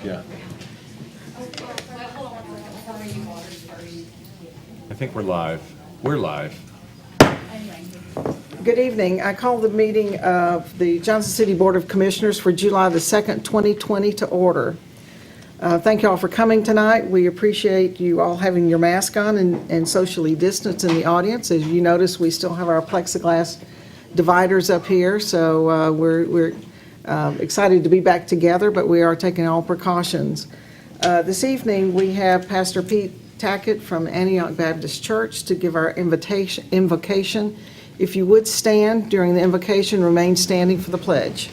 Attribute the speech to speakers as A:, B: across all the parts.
A: Yeah. I think we're live. We're live.
B: Good evening. I call the meeting of the Johnson City Board of Commissioners for July the 2nd, 2020 to order. Thank you all for coming tonight. We appreciate you all having your mask on and socially distanced in the audience. As you notice, we still have our plexiglass dividers up here, so we're excited to be back together, but we are taking all precautions. This evening, we have Pastor Pete Tackett from Antioch Baptist Church to give our invocation. If you would stand during the invocation, remain standing for the pledge.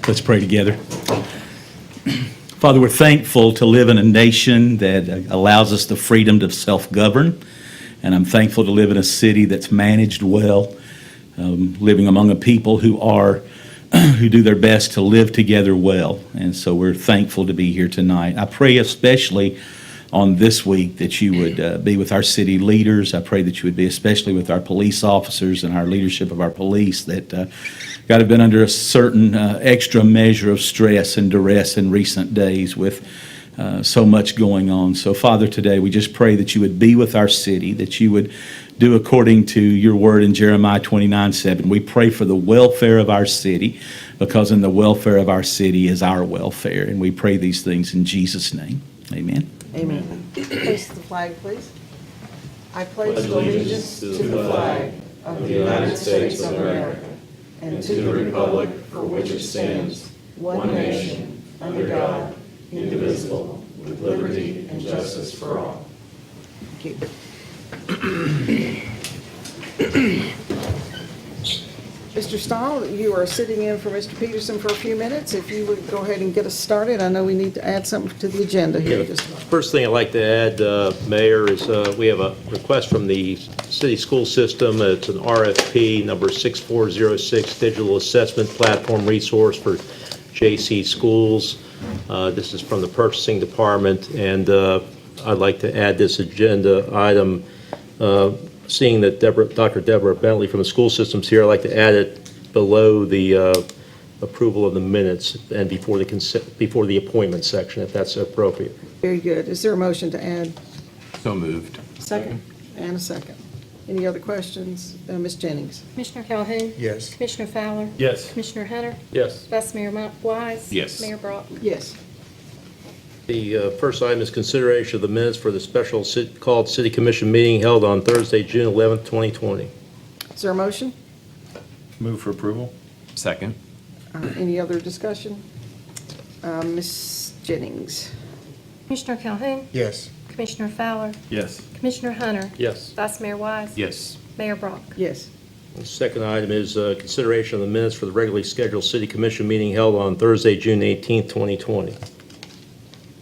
C: Let's pray together. Father, we're thankful to live in a nation that allows us the freedom to self-govern, and I'm thankful to live in a city that's managed well, living among a people who do their best to live together well, and so we're thankful to be here tonight. I pray especially on this week that you would be with our city leaders. I pray that you would be especially with our police officers and our leadership of our police that God have been under a certain extra measure of stress and duress in recent days with so much going on. So Father, today we just pray that you would be with our city, that you would do according to your word in Jeremiah 29:7. We pray for the welfare of our city, because in the welfare of our city is our welfare. And we pray these things in Jesus' name. Amen.
B: Amen. Place the flag, please. I pledge allegiance to the flag of the United States of America and to the republic for which it stands, one nation, under God, indivisible, with liberty and justice for all. Thank you. Mr. Stahl, you are sitting in for Mr. Peterson for a few minutes. If you would go ahead and get us started. I know we need to add something to the agenda here.
D: First thing I'd like to add, Mayor, is we have a request from the city school system. It's an RFP number 6406, Digital Assessment Platform Resource for JC Schools. This is from the Purchasing Department, and I'd like to add this agenda item. Seeing that Dr. Deborah Bentley from the school system's here, I'd like to add it below the approval of the minutes and before the appointment section, if that's appropriate.
B: Very good. Is there a motion to add?
A: So moved.
B: Second. And a second. Any other questions? Ms. Jennings?
E: Commissioner Calhoun?
F: Yes.
E: Commissioner Fowler?
A: Yes.
E: Commissioner Hunter?
D: Yes.
E: Vice Mayor Wise?
A: Yes.
E: Mayor Brock?
B: Yes.
D: The first item is consideration of the minutes for the special called City Commission meeting held on Thursday, June 11th, 2020.
B: Is there a motion?
A: Move for approval. Second.
B: Any other discussion? Ms. Jennings?
E: Commissioner Calhoun?
F: Yes.
E: Commissioner Fowler?
A: Yes.
E: Commissioner Hunter?
D: Yes.
E: Vice Mayor Wise?
A: Yes.
E: Mayor Brock?
B: Yes.
D: The second item is consideration of the minutes for the regularly scheduled City Commission meeting held on Thursday, June 18th, 2020.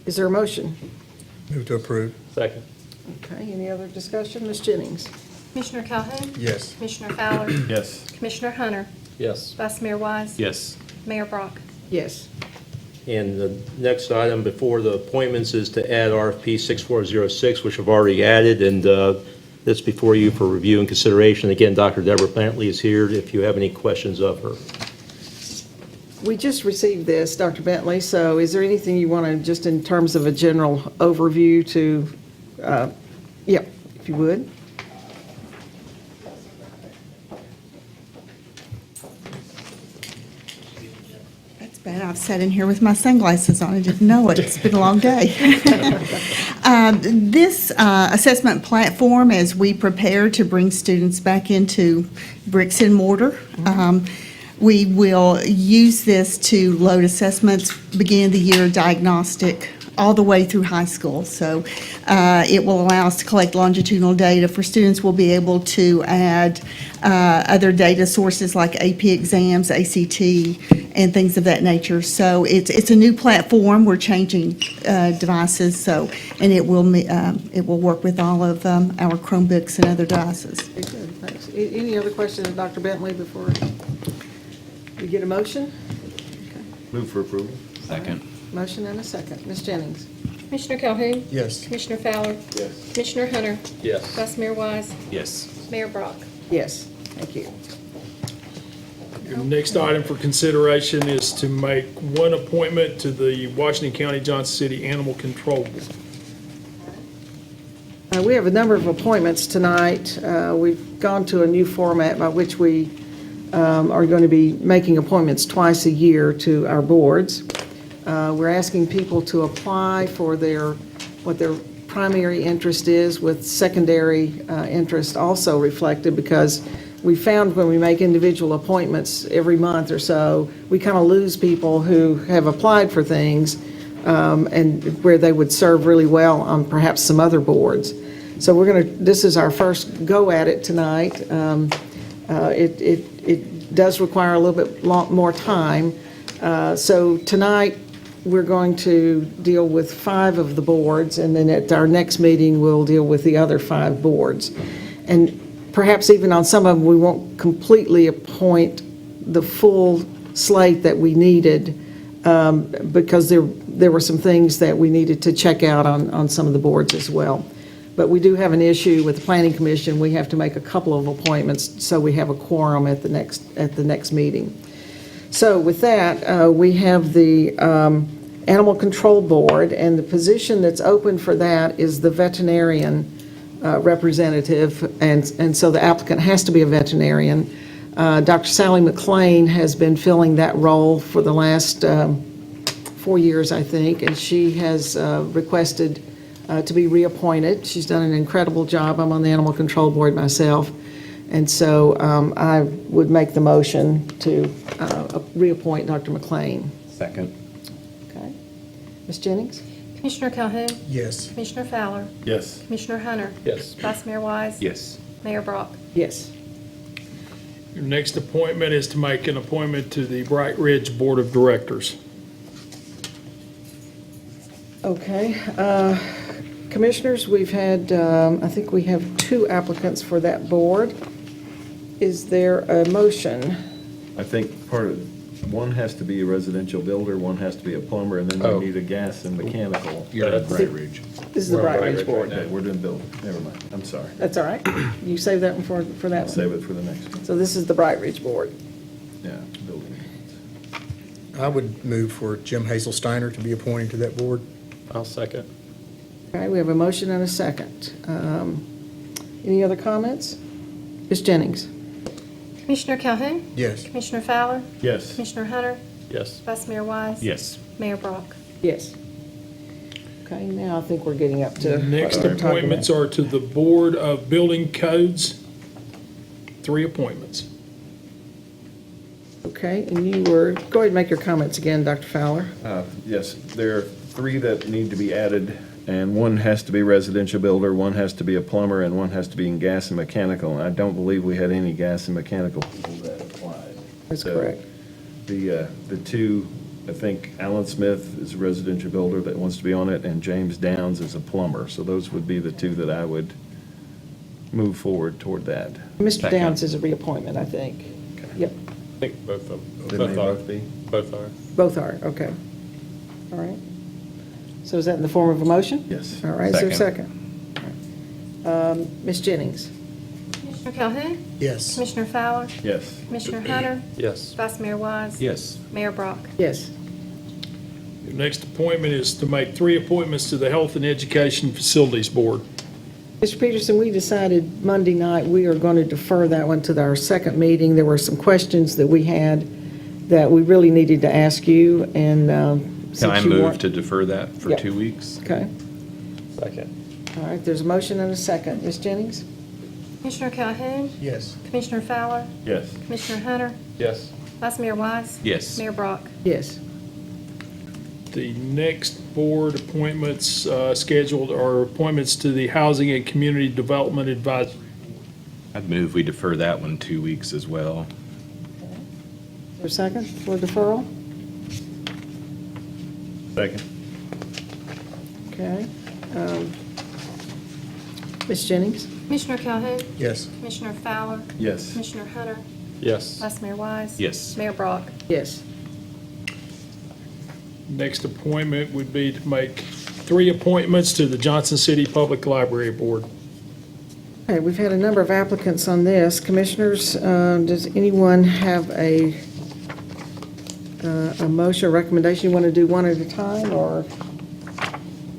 B: Is there a motion?
F: Move to approve.
D: Second.
B: Okay, any other discussion? Ms. Jennings?
E: Commissioner Calhoun?
F: Yes.
E: Commissioner Fowler?
A: Yes.
E: Commissioner Hunter?
D: Yes.
E: Vice Mayor Wise?
A: Yes.
E: Mayor Brock?
B: Yes.
D: And the next item before the appointments is to add RFP 6406, which I've already added, and that's before you for review and consideration. Again, Dr. Deborah Bentley is here if you have any questions of her.
B: We just received this, Dr. Bentley, so is there anything you want to, just in terms of a general overview to, if you would?
G: That's bad. I've sat in here with my sunglasses on. I didn't know it. It's been a long day. This assessment platform, as we prepare to bring students back into bricks and mortar, we will use this to load assessments, begin the year diagnostic, all the way through high school. So it will allow us to collect longitudinal data. For students, we'll be able to add other data sources like AP exams, ACT, and things of that nature. So it's a new platform. We're changing devices, and it will work with all of our Chromebooks and other devices.
B: Okay, good, thanks. Any other questions of Dr. Bentley before we get a motion?
A: Move for approval. Second.
B: Motion and a second. Ms. Jennings?
E: Commissioner Calhoun?
F: Yes.
E: Commissioner Fowler?
D: Yes.
E: Commissioner Hunter?
D: Yes.
E: Vice Mayor Wise?
A: Yes.
E: Mayor Brock?
B: Yes, thank you.
H: Your next item for consideration is
F: to make one appointment to the Washington County Johnson City Animal Control Board.
B: We have a number of appointments tonight. We've gone to a new format by which we are going to be making appointments twice a year to our boards. We're asking people to apply for what their primary interest is, with secondary interest also reflected, because we found when we make individual appointments every month or so, we kind of lose people who have applied for things and where they would serve really well on perhaps some other boards. So this is our first go at it tonight. It does require a little bit more time. So tonight, we're going to deal with 5 of the boards, and then at our next meeting, we'll deal with the other 5 boards. And perhaps even on some of them, we won't completely appoint the full slate that we needed, because there were some things that we needed to check out on some of the boards as well. But we do have an issue with the Planning Commission. We have to make a couple of appointments so we have a quorum at the next meeting. So with that, we have the Animal Control Board, and the position that's open for that is the veterinarian representative, and so the applicant has to be a veterinarian. Dr. Sally McLean has been filling that role for the last 4 years, I think, and she has requested to be reappointed. She's done an incredible job. I'm on the Animal Control Board myself, and so I would make the motion to reappoint Dr. McLean.
A: Second.
B: Okay. Ms. Jennings?
E: Commissioner Calhoun?
F: Yes.
E: Commissioner Fowler?
A: Yes.
E: Commissioner Hunter?
F: Yes.
E: Vice Mayor Wise?
A: Yes.
E: Mayor Brock?
B: Yes.
F: Your next appointment is to make an appointment to the BrightRidge Board of Directors.
B: Okay. Commissioners, we've had, I think we have 2 applicants for that board. Is there a motion?
H: I think one has to be a residential builder, one has to be a plumber, and then
A: Oh.
H: we need a gas and mechanical.
A: You're at BrightRidge.
B: This is the BrightRidge Board.
H: Okay, we're doing building, never mind, I'm sorry.
B: That's all right. You save that one for that
H: I'll
B: one.
H: save it for the next one.
B: So this is the BrightRidge Board.
H: Yeah, building.
I: I would move for Jim Hazelsteiner to be appointed to that board.
F: I'll second.
B: Okay, we have a motion and a second. Any other comments? Ms. Jennings?
E: Commissioner Calhoun?
I: Yes.
E: Commissioner Fowler?
H: Yes.
E: Commissioner Hunter?
F: Yes.
E: Vice Mayor Wise?
A: Yes.
E: Mayor Brock?
B: Yes. Okay, now I think we're getting up to.
F: Next
B: what we're talking
F: appointments
B: about.
F: are to the Board of Building Codes. 3 appointments.
B: Okay, and go ahead and make your comments again, Dr. Fowler.
H: Yes, there are 3 that need to be added, and one has to be residential builder, one has to be a plumber, and one has to be in gas and mechanical. And I don't believe we had any gas and mechanical people that applied.
B: That's
H: So,
B: correct.
H: The 2, I think Alan Smith is a residential builder that wants to be on it, and James Downs is a plumber. So those would be the 2 that I would move forward toward that.
B: Mr.
A: Second.
B: Downs is a reappointment, I think. Yep,
J: I think both of them.
H: Didn't they both be?
J: Both are.
B: both are, okay. All right. So is that in the form of a motion?
H: Yes.
B: All right, is there a
A: Second.
B: second? All right. Ms. Jennings?
E: Commissioner Calhoun?
I: Yes.
E: Commissioner Fowler?
H: Yes.
E: Commissioner Hunter?
F: Yes.
E: Vice Mayor Wise?
A: Yes.
E: Mayor Brock?
B: Yes.
F: Your next appointment is to make 3 appointments to the Health and Education Facilities Board.
B: Mr. Peterson, we decided Monday night we are going to defer that one to our second meeting. There were some questions that we had that we really needed to ask you, and
A: Can
B: since
A: I
B: you
A: move
B: weren't-
A: to defer that for
B: Yep.
A: 2 weeks?
B: Okay,
F: Second.
B: all right, there's a motion and a second. Ms. Jennings?
E: Commissioner Calhoun?
I: Yes.
E: Commissioner Fowler?
H: Yes.
E: Commissioner Hunter?
F: Yes.
E: Vice Mayor Wise?
A: Yes.
E: Mayor Brock?
B: Yes.
F: The next board appointments scheduled are appointments to the Housing and Community Development Advisory.
A: I'd move we defer that one 2 weeks as well.
B: For a second for deferral?
H: Second.
B: Okay. Ms. Jennings?
E: Commissioner Calhoun?
I: Yes.
E: Commissioner Fowler?
H: Yes.
E: Commissioner Hunter?
F: Yes.
E: Vice Mayor Wise?
A: Yes.
E: Mayor Brock?
B: Yes.
F: Next appointment would be to make 3 appointments to the Johnson City Public Library Board.
B: Okay, we've had a number of applicants on this. Commissioners, does anyone have a a motion, a recommendation? You want to do one at a time or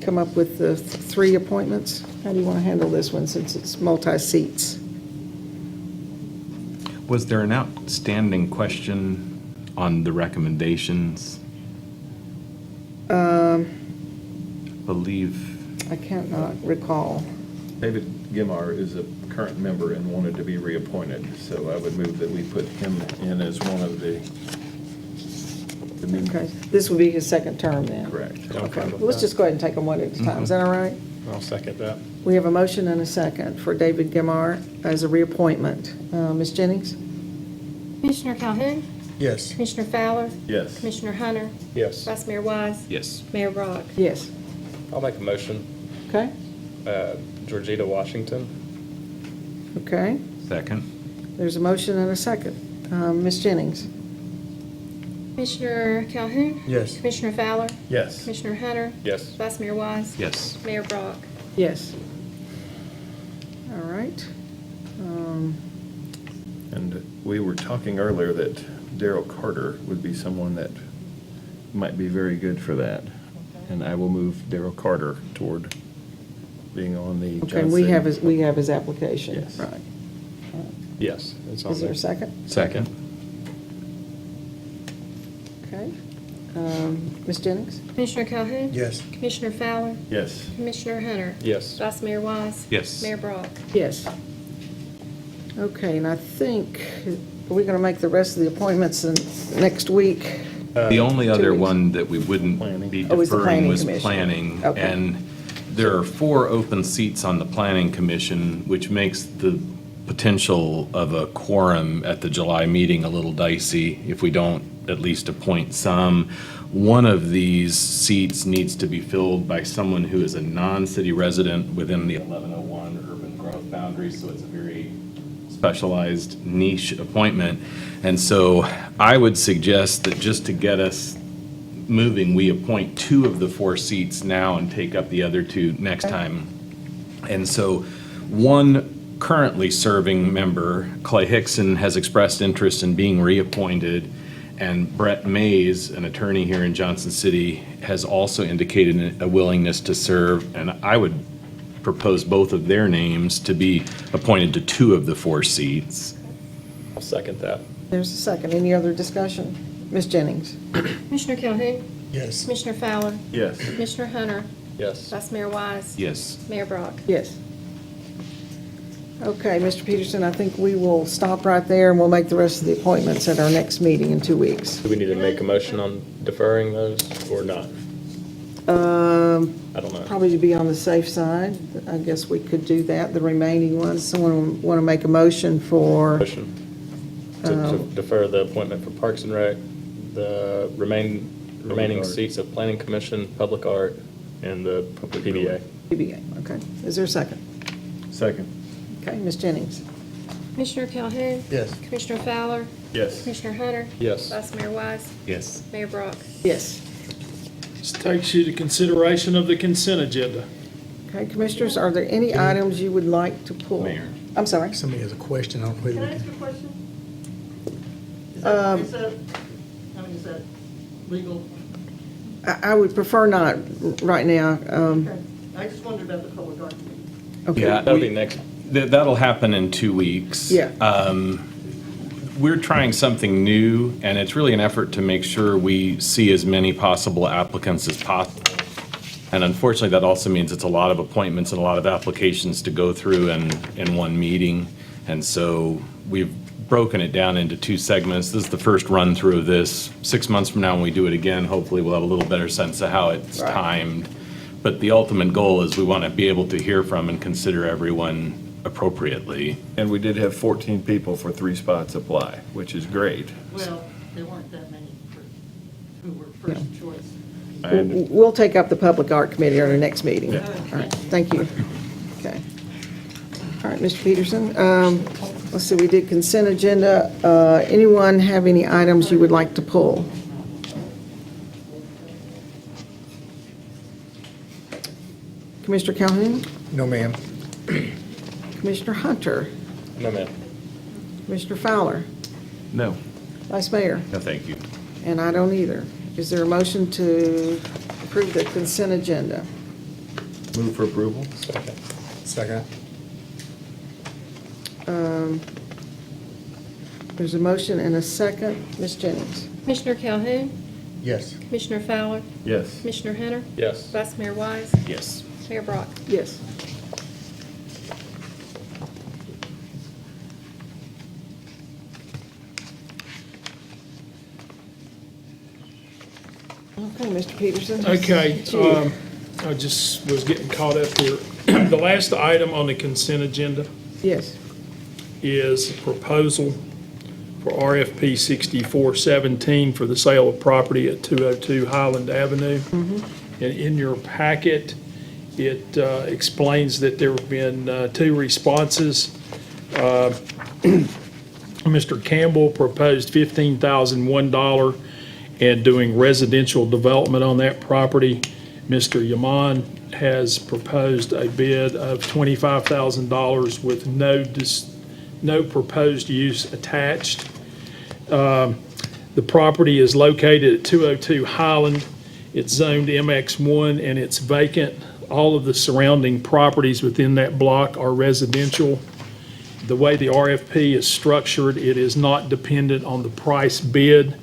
B: come up with the three appointments? How do you want to handle this one since it's multi-seats?
A: Was there an outstanding question on the recommendations? Believe,
B: I cannot recall.
H: David Gimar is a current member and wanted to be reappointed, so I would move that we put him in as one of the new.
B: Okay, this will be his second term then?
H: Correct.
B: Okay, well, let's just go ahead and take them one at a time. Is that all right?
F: I'll second that.
B: We have a motion and a second for David Gimar as a reappointment. Ms. Jennings?
E: Commissioner Calhoun,
I: Yes.
E: Commissioner Fowler,
H: Yes.
E: Commissioner Hunter,
F: Yes.
E: Vice Mayor Wise,
A: yes.
E: Mayor Brock.
B: Yes.
J: I'll make a motion.
B: Okay,
J: Georgita Washington.
B: okay.
A: Second?
B: There's a motion and a second. Ms. Jennings?
E: Commissioner Calhoun,
I: Yes.
E: Commissioner Fowler,
H: Yes.
E: Commissioner Hunter,
J: Yes.
E: Vice Mayor Wise,
A: Yes.
E: Mayor Brock.
B: Yes. All right.
H: And we were talking earlier that Daryl Carter would be someone that might be very good for that. And I will move Daryl Carter toward being on the
B: Okay,
H: Johnson
B: and
H: City.
B: we have his application.
H: Yes.
B: Right.
J: Yes, it's on
B: Is there
J: there.
B: a second?
A: Second?
B: Okay. Ms. Jennings?
E: Commissioner Calhoun,
I: Yes.
E: Commissioner Fowler,
H: Yes.
E: Commissioner Hunter,
J: Yes.
E: Vice Mayor Wise,
A: Yes.
E: Mayor Brock.
B: Yes. Okay, and I think, are we going to make the rest of the appointments next week?
A: The only
B: 2
A: other
B: weeks.
A: one that we wouldn't be
B: Oh, is the
A: deferring
B: planning
A: was
B: commission.
A: planning.
B: Okay.
A: And there are 4 open seats on the planning commission, which makes the potential of a quorum at the July meeting a little dicey if we don't at least appoint some. One of these seats needs to be filled by someone who is a non-city resident within the 1101 urban growth boundary, so it's a very specialized niche appointment. And so I would suggest that just to get us moving, we appoint 2 of the 4 seats now and take up the other 2 next time. And so one currently serving member, Clay Hickson, has expressed interest in being reappointed, and Brett Mays, an attorney here in Johnson City, has also indicated a willingness to serve, and I would propose both of their names to be appointed to 2 of the 4 seats.
J: I'll second that.
B: There's a second. Any other discussion? Ms. Jennings?
E: Commissioner Calhoun,
I: Yes.
E: Commissioner Fowler,
H: Yes.
E: Commissioner Hunter,
J: Yes.
E: Vice Mayor Wise,
A: Yes.
E: Mayor Brock.
B: Yes. Okay, Mr. Peterson, I think we will stop right there, and we'll make the rest of the appointments at our next meeting in 2 weeks.
J: Do we need to make a motion on deferring those or not? I don't know.
B: Probably to be on the safe side, I guess we could do that, the remaining ones. Someone want to make a motion for,
J: Motion to defer the appointment for Parks and Rec, the remaining
H: art.
J: seats of Planning Commission, Public Art, and the PBA.
B: PBA, okay. Is there a second?
H: Second.
B: Okay, Ms. Jennings?
E: Commissioner Calhoun,
I: Yes.
E: Commissioner Fowler,
H: Yes.
E: Commissioner Hunter,
J: Yes.
E: Vice Mayor Wise,
A: Yes.
E: Mayor Brock.
B: Yes.
F: This takes you to consideration of the consent agenda.
B: Okay, Commissioners, are there any items you would like to pull?
A: Mayor.
B: I'm sorry.
I: Somebody has a question on whether
K: Can
I: we
K: I ask
I: can.
K: a question? Is that legal?
B: I would prefer not right now.
K: Okay. I just wondered about the public art committee.
B: Okay.
A: Yeah,
J: That'll be next.
A: That'll happen in 2 weeks.
B: Yeah.
A: We're trying something new, and it's really an effort to make sure we see as many possible applicants as possible. And unfortunately, that also means it's a lot of appointments and a lot of applications to go through in one meeting. And so we've broken it down into 2 segments. This is the first run-through of this. 6 months from now, when we do it again, hopefully we'll have a little better sense of how it's
B: Right.
A: timed. But the ultimate goal is we want to be able to hear from and consider everyone appropriately.
H: And we did have 14 people for 3 spots apply, which is great.
K: Well, there weren't that many who were first choice.
H: And
B: We'll take up the Public Art Committee at our next meeting.
H: Yeah.
B: All right, thank you. Okay. All right, Mr. Peterson, let's see, we did consent agenda. Anyone have any items you would like to pull? Commissioner Calhoun?
I: No, ma'am.
B: Commissioner Hunter?
J: No, ma'am.
B: Commissioner Fowler?
A: No.
B: Vice Mayor?
A: No, thank you.
B: And I don't either. Is there a motion to approve the consent agenda?
H: Move for approval?
I: Second.
B: There's a motion and a second. Ms. Jennings?
E: Commissioner Calhoun,
I: Yes.
E: Commissioner Fowler,
H: Yes.
E: Commissioner Hunter,
J: Yes.
E: Vice Mayor Wise,
A: Yes.
E: Mayor Brock.
B: Yes. Okay, Mr. Peterson.
F: Okay,
B: It's you.
F: I just was getting caught up here. The last item on the consent agenda
B: Yes.
F: is a proposal for RFP 6417 for the sale of property at 202 Highland Avenue. And in your packet, it explains that there have been two responses. Mr. Campbell proposed $15,001 and doing residential development on that property. Mr. Yaman has proposed a bid of $25,000 with no proposed use attached. The property is located at 202 Highland. It's zoned MX1 and it's vacant. All of the surrounding properties within that block are residential. The way the RFP is structured, it is not dependent on the price bid,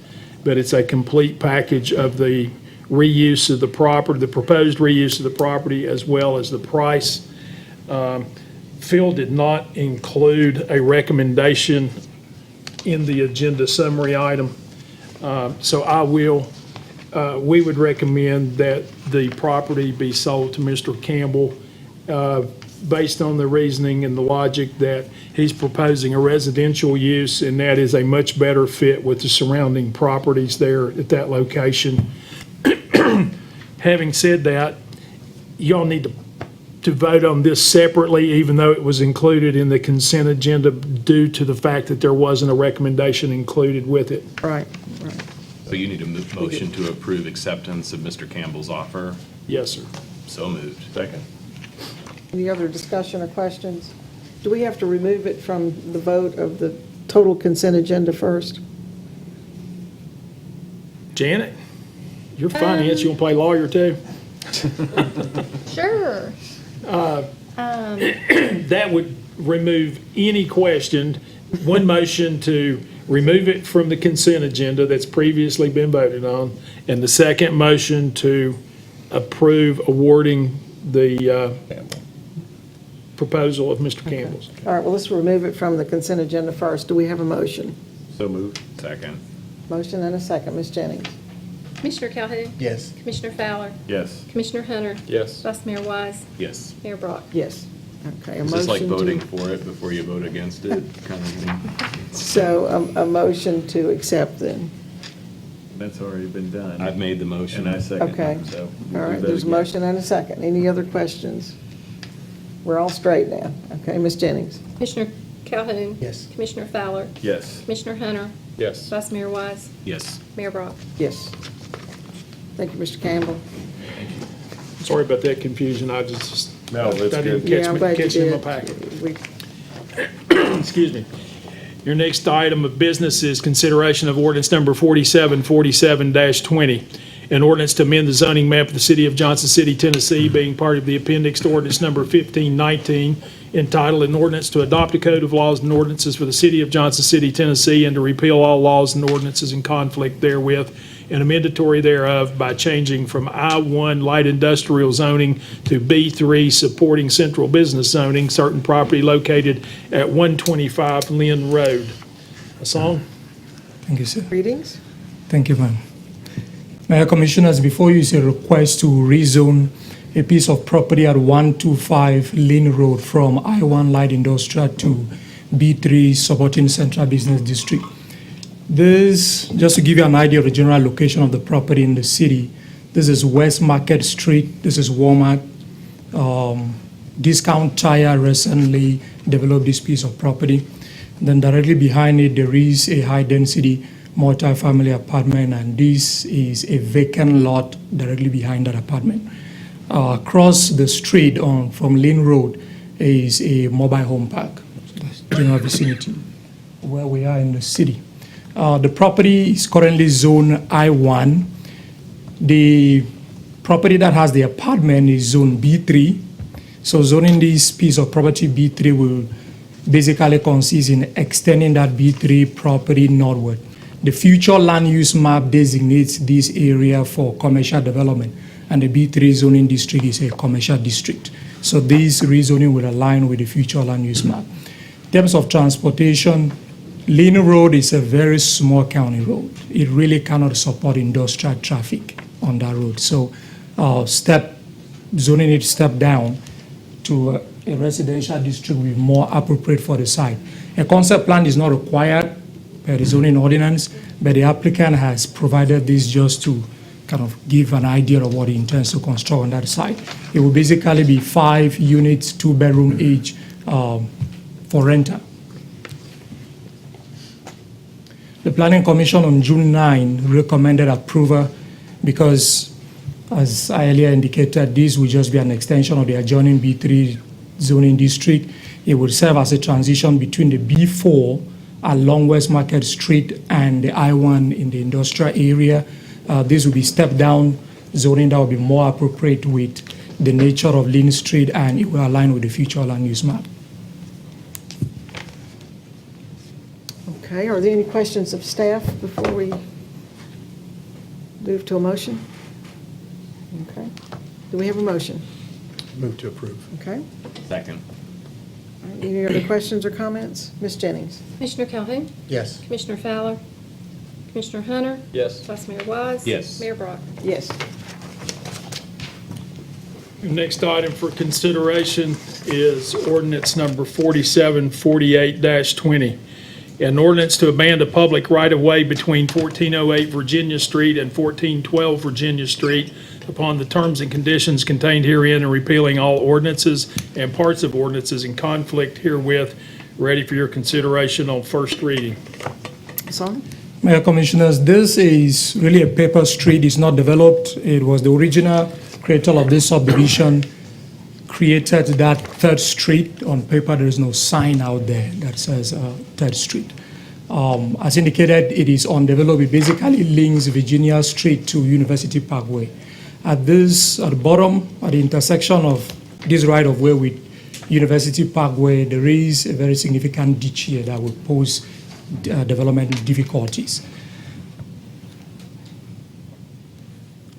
F: but it's a complete package of the reuse of the property, the proposed reuse of the property, as well as the price. Phil did not include a recommendation in the agenda summary item. So we would recommend that the property be sold to Mr. Campbell based on the reasoning and the logic that he's proposing a residential use, and that is a much better fit with the surrounding properties there at that location. Having said that, y'all need to vote on this separately, even though it was included in the consent agenda due to the fact that there wasn't a recommendation included with it.
B: Right.
A: So you need a motion to approve acceptance of Mr. Campbell's offer?
F: Yes, sir.
A: So moved.
H: Second.
B: Any other discussion or questions? Do we have to remove it from the vote of the total consent agenda first?
F: Janet, you're finance, you want to play lawyer too?
E: Sure.
F: That would remove any question. One motion to remove it from the consent agenda that's previously been voted on, and the second motion to approve awarding the proposal of Mr. Campbell's.
B: All right, well, let's remove it from the consent agenda first. Do we have a motion?
H: So moved.
A: Second.
B: Motion and a second. Ms. Jennings?
E: Commissioner Calhoun,
I: Yes.
E: Commissioner Fowler,
H: Yes.
E: Commissioner Hunter,
J: Yes.
E: Vice Mayor Wise,
A: Yes.
E: Mayor Brock.
B: Yes. Okay.
A: Is this like
B: motion to-
A: voting for it before you vote against it kind of thing?
B: So a motion to accept then.
H: That's already been done.
A: I've made the motion.
H: And I second
B: Okay.
H: it, so.
B: All
H: we'll do
B: right,
H: that
B: there's a
H: again.
B: motion and a second. Any other questions? We're all straight now. Okay, Ms. Jennings?
E: Commissioner Calhoun.
I: Yes.
E: Commissioner Fowler,
H: Yes.
E: Commissioner Hunter,
J: Yes.
E: Vice Mayor Wise,
A: Yes.
E: Mayor Brock.
B: Yes. Thank you, Mr. Campbell.
F: Sorry about that confusion, I just,
H: No, that's
F: I didn't
H: good.
B: Yeah, I'm glad you
F: catch it in my
B: did.
F: packet.
B: We-
F: Excuse me. Your next item of business is consideration of ordinance number 4747-20, an ordinance to amend the zoning map of the city of Johnson City, Tennessee, being part of the appendix to ordinance number 1519, entitled an ordinance to adopt a code of laws and ordinances for the city of Johnson City, Tennessee, and to repeal all laws and ordinances in conflict therewith, and amendatory thereof by changing from I-1 light industrial zoning to B3 supporting central business zoning, certain property located at 125 Lynn Road. A song?
L: Thank you, sir.
B: Greetings.
L: Thank you, ma'am. Mayor Commissioners, before you is a request to rezone a piece of property at 125 Lynn Road from I-1 Light Industrial to B3 supporting Central Business District. This, just to give you an idea of the general location of the property in the city, this is West Market Street, this is Walmart. Discount Tire recently developed this piece of property. Then directly behind it, there is a high-density multi-family apartment, and this is a vacant lot directly behind that apartment. Across the street from Lynn Road is a mobile home park. So that's general vicinity where we are in the city. The property is currently zone I1. The property that has the apartment is zone B3. So zoning this piece of property B3 will basically consist in extending that B3 property northward. The future land use map designates this area for commercial development, and the B3 zoning district is a commercial district. So this rezoning will align with the future land use map. In terms of transportation, Lynn Road is a very small county road. It really cannot support industrial traffic on that road. So zoning it step down to a residential district will be more appropriate for the site. A concept plan is not required per the zoning ordinance, but the applicant has provided this just to kind of give an idea of what he intends to construct on that site. It will basically be 5 units, 2-bedroom each for renter. The Planning Commission on June 9 recommended approval because, as I earlier indicated, this will just be an extension of the adjoining B3 zoning district. It will serve as a transition between the B4 along West Market Street and the I1 in the industrial area. This will be step-down zoning that will be more appropriate with the nature of Lynn Street, and it will align with the future land use map.
B: Okay, are there any questions of staff before we move to a motion? Okay. Do we have a motion?
I: Move to approve.
B: Okay.
A: Second.
B: All right, any other questions or comments? Ms. Jennings?
E: Commissioner Calhoun,
I: Yes.
E: Commissioner Fowler, Commissioner Hunter,
J: Yes.
E: Vice Mayor Wise.
A: Yes.
E: Mayor Brock.
B: Yes.
F: Next item for consideration is ordinance number 4748-20. An ordinance to abandon a public right-of-way between 1408 Virginia Street and 1412 Virginia Street upon the terms and conditions contained herein, and repealing all ordinances and parts of ordinances in conflict herewith, ready for your consideration on first reading.
B: Son?
L: Mayor Commissioners, this is really a paper street. It's not developed. It was the original creator of this subdivision created that third street. On paper, there is no sign out there that says third street. As indicated, it is undeveloped. It basically links Virginia Street to University Parkway. At the bottom, at the intersection of this right-of-way with University Parkway, there is a very significant ditch here that will pose development difficulties.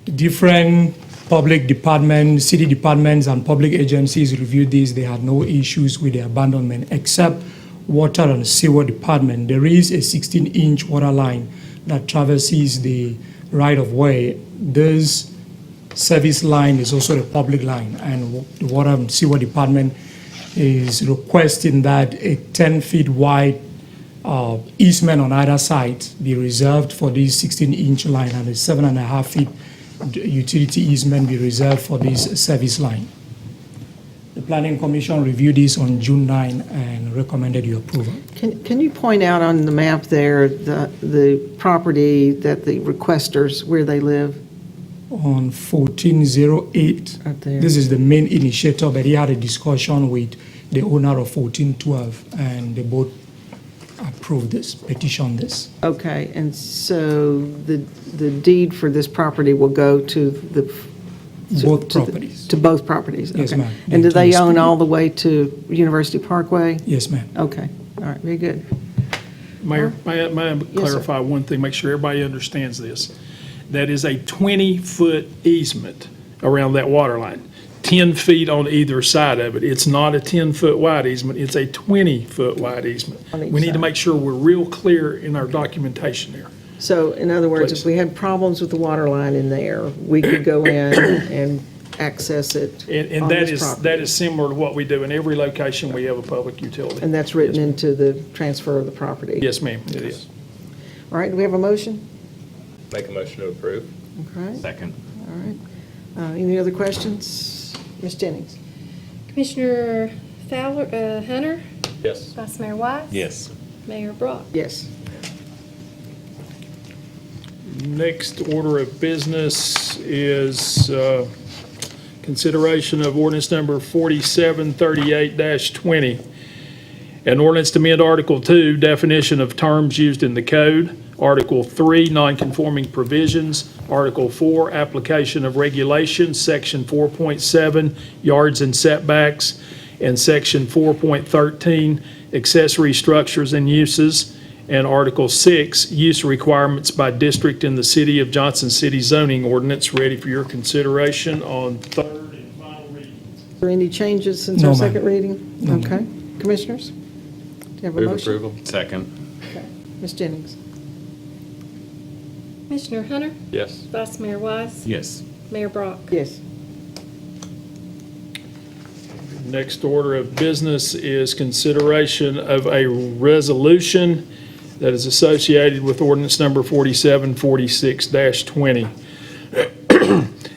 L: Different public departments, city departments, and public agencies reviewed this. They had no issues with the abandonment, except Water and Sewer Department. There is a 16-inch water line that traverses the right-of-way. This service line is also a public line, and the Water and Sewer Department is requesting that a 10-feet wide easement on either side be reserved for this 16-inch line, and a 7.5-feet utility easement be reserved for this service line. The Planning Commission reviewed this on June 9 and recommended your approval.
B: Can you point out on the map there the property that the requesters, where they live?
L: On 1408,
B: Right there.
L: this is the main initiator, but he had a discussion with the owner of 1412, and they both approved this, petitioned this.
B: Okay, and so the deed for this property will go to
L: Both properties.
B: To both properties?
L: Yes,
B: okay.
L: ma'am.
B: And do they own
L: Yes,
B: all the way to University Parkway?
L: Yes, ma'am.
B: Okay, all right, very good.
F: Mayor, may I
B: sir.
F: clarify one thing, make sure everybody understands this? That is a 20-foot easement around that water line, 10 feet on either side of it. It's not a 10-foot wide easement, it's a 20-foot wide easement.
B: On each
F: We need to
B: side.
F: make sure we're real clear in our documentation there.
B: So in other words,
F: Please.
B: if we had problems with the water line in there, we could go in and access it
F: And
B: on
F: that
B: this
F: is,
B: property?
F: that is similar to what we do in every location we have a public utility.
B: And that's written into the transfer of the property?
F: Yes, ma'am, it is.
B: All right, do we have a motion?
J: Make a motion to approve.
B: Okay,
A: Second.
B: all right. Any other questions? Ms. Jennings?
E: Commissioner Fowler, Hunter,
J: Yes.
E: Vice Mayor Wise.
A: Yes.
E: Mayor Brock.
B: Yes.
F: Next order of business is consideration of ordinance number 4738-20. An ordinance to amend Article 2, definition of terms used in the code, Article 3, nonconforming provisions. Article 4, application of regulations, Section 4.7, yards and setbacks, and Section 4.13, accessory structures and uses, and Article 6, use requirements by district in the City of Johnson City zoning ordinance, ready for your consideration on third and final reading.
B: Are there any changes since
L: No,
B: our
L: ma'am.
B: second reading?
L: No, ma'am.
B: Okay. Commissioners? Do you have a
J: Move
B: motion?
J: approval.
A: Second.
B: Okay. Ms. Jennings?
E: Commissioner Hunter,
J: Yes.
E: Vice Mayor Wise,
A: Yes.
E: Mayor Brock.
B: Yes.
F: Next order of business is consideration of a resolution that is associated with ordinance number 4746-20.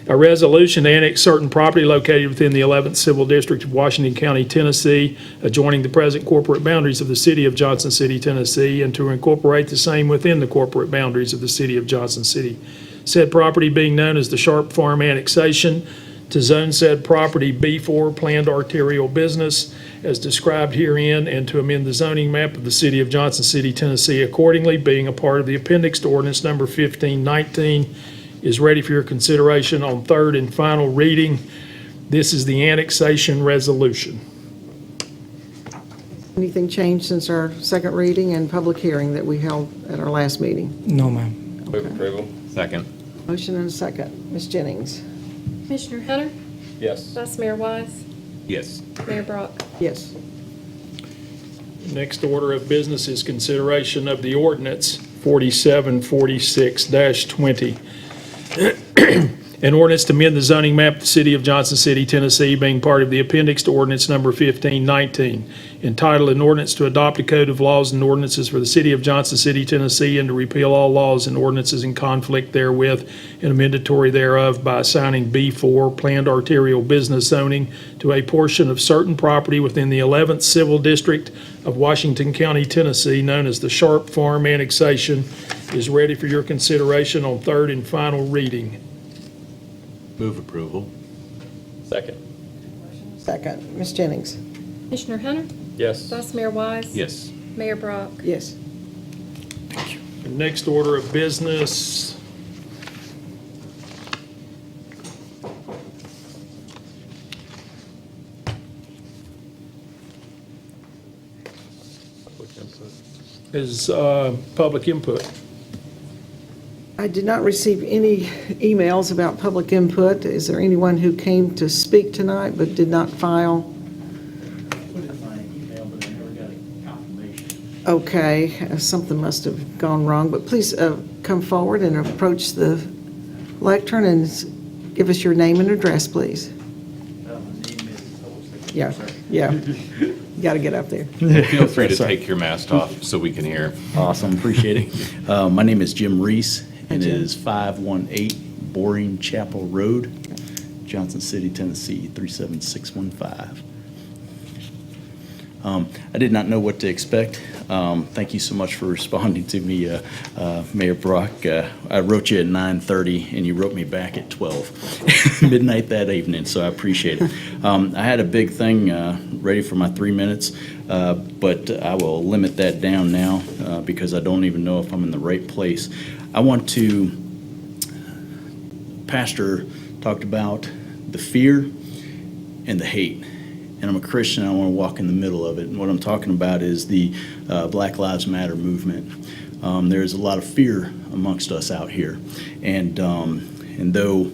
F: A resolution to annex certain property located within the 11th Civil District of Washington County, Tennessee, adjoining the present corporate boundaries of the City of Johnson City, Tennessee, and to incorporate the same within the corporate boundaries of the City of Johnson City. Said property being known as the Sharp Farm annexation, to zone said property B4 planned arterial business as described herein, and to amend the zoning map of the City of Johnson City, Tennessee accordingly, being a part of the appendix to ordinance number 1519, is ready for your consideration on third and final reading. This is the annexation resolution.
B: Anything changed since our second reading and public hearing that we held at our last meeting?
L: No, ma'am.
J: Move approval.
A: Second.
B: Motion and a second. Ms. Jennings?
E: Commissioner Hunter,
J: Yes.
E: Vice Mayor Wise,
A: Yes.
E: Mayor Brock.
B: Yes.
F: Next order of business is consideration of the ordinance 4746-20. An ordinance to amend the zoning map of the City of Johnson City, Tennessee, being part of the appendix to ordinance number 1519, entitled an ordinance to adopt a code of laws and ordinances for the City of Johnson City, Tennessee, and to repeal all laws and ordinances in conflict therewith and amendatory thereof by assigning B4 planned arterial business zoning to a portion of certain property within the 11th Civil District of Washington County, Tennessee, known as the Sharp Farm annexation, is ready for your consideration on third and final reading.
A: Move approval.
J: Second.
B: Second. Ms. Jennings?
E: Commissioner Hunter,
J: Yes.
E: Vice Mayor Wise.
A: Yes.
E: Mayor Brock.
B: Yes.
F: The next order of business is public input.
B: I did not receive any emails about public input. Is there anyone who came to speak tonight but did not file?
C: Put it in my email, but I never got a confirmation.
B: Okay, something must have gone wrong, but please come forward and approach the lectern and give us your name and address, please. Yeah, yeah. You got to get up there.
A: Feel free to
C: Sorry.
A: take your mask off so we can hear.
C: Awesome, appreciate it. My name is Jim Reese, and it
B: Jim.
C: is 518 Boring Chapel Road, Johnson City, Tennessee, 37615. I did not know what to expect. Thank you so much for responding to me, Mayor Brock. I wrote you at 9:30, and you wrote me back at 12, midnight that evening, so I appreciate it. I had a big thing ready for my 3 minutes, but I will limit that down now because I don't even know if I'm in the right place. I want to, Pastor talked about the fear and the hate. And I'm a Christian, I want to walk in the middle of it. And what I'm talking about is the Black Lives Matter movement. There's a lot of fear amongst us out here. And though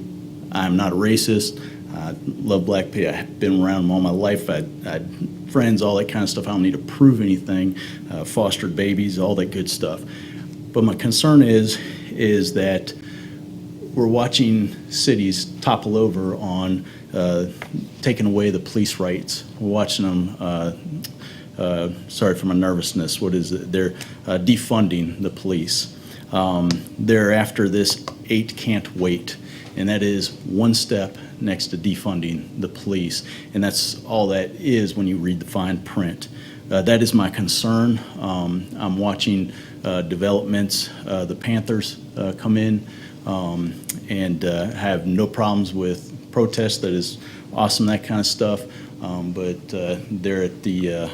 C: I'm not a racist, I love black people, I've been around them all my life, I friends, all that kind of stuff, I don't need to prove anything, fostered babies, all that good stuff. But my concern is that we're watching cities topple over on taking away the police rights. We're watching them, sorry for my nervousness, what is it? They're defunding the police. They're after this 8 can't wait, and that is one step next to defunding the police, and that's all that is when you read the fine print. That is my concern. I'm watching developments, the Panthers come in and have no problems with protests. That is awesome, that kind of stuff. But they're at the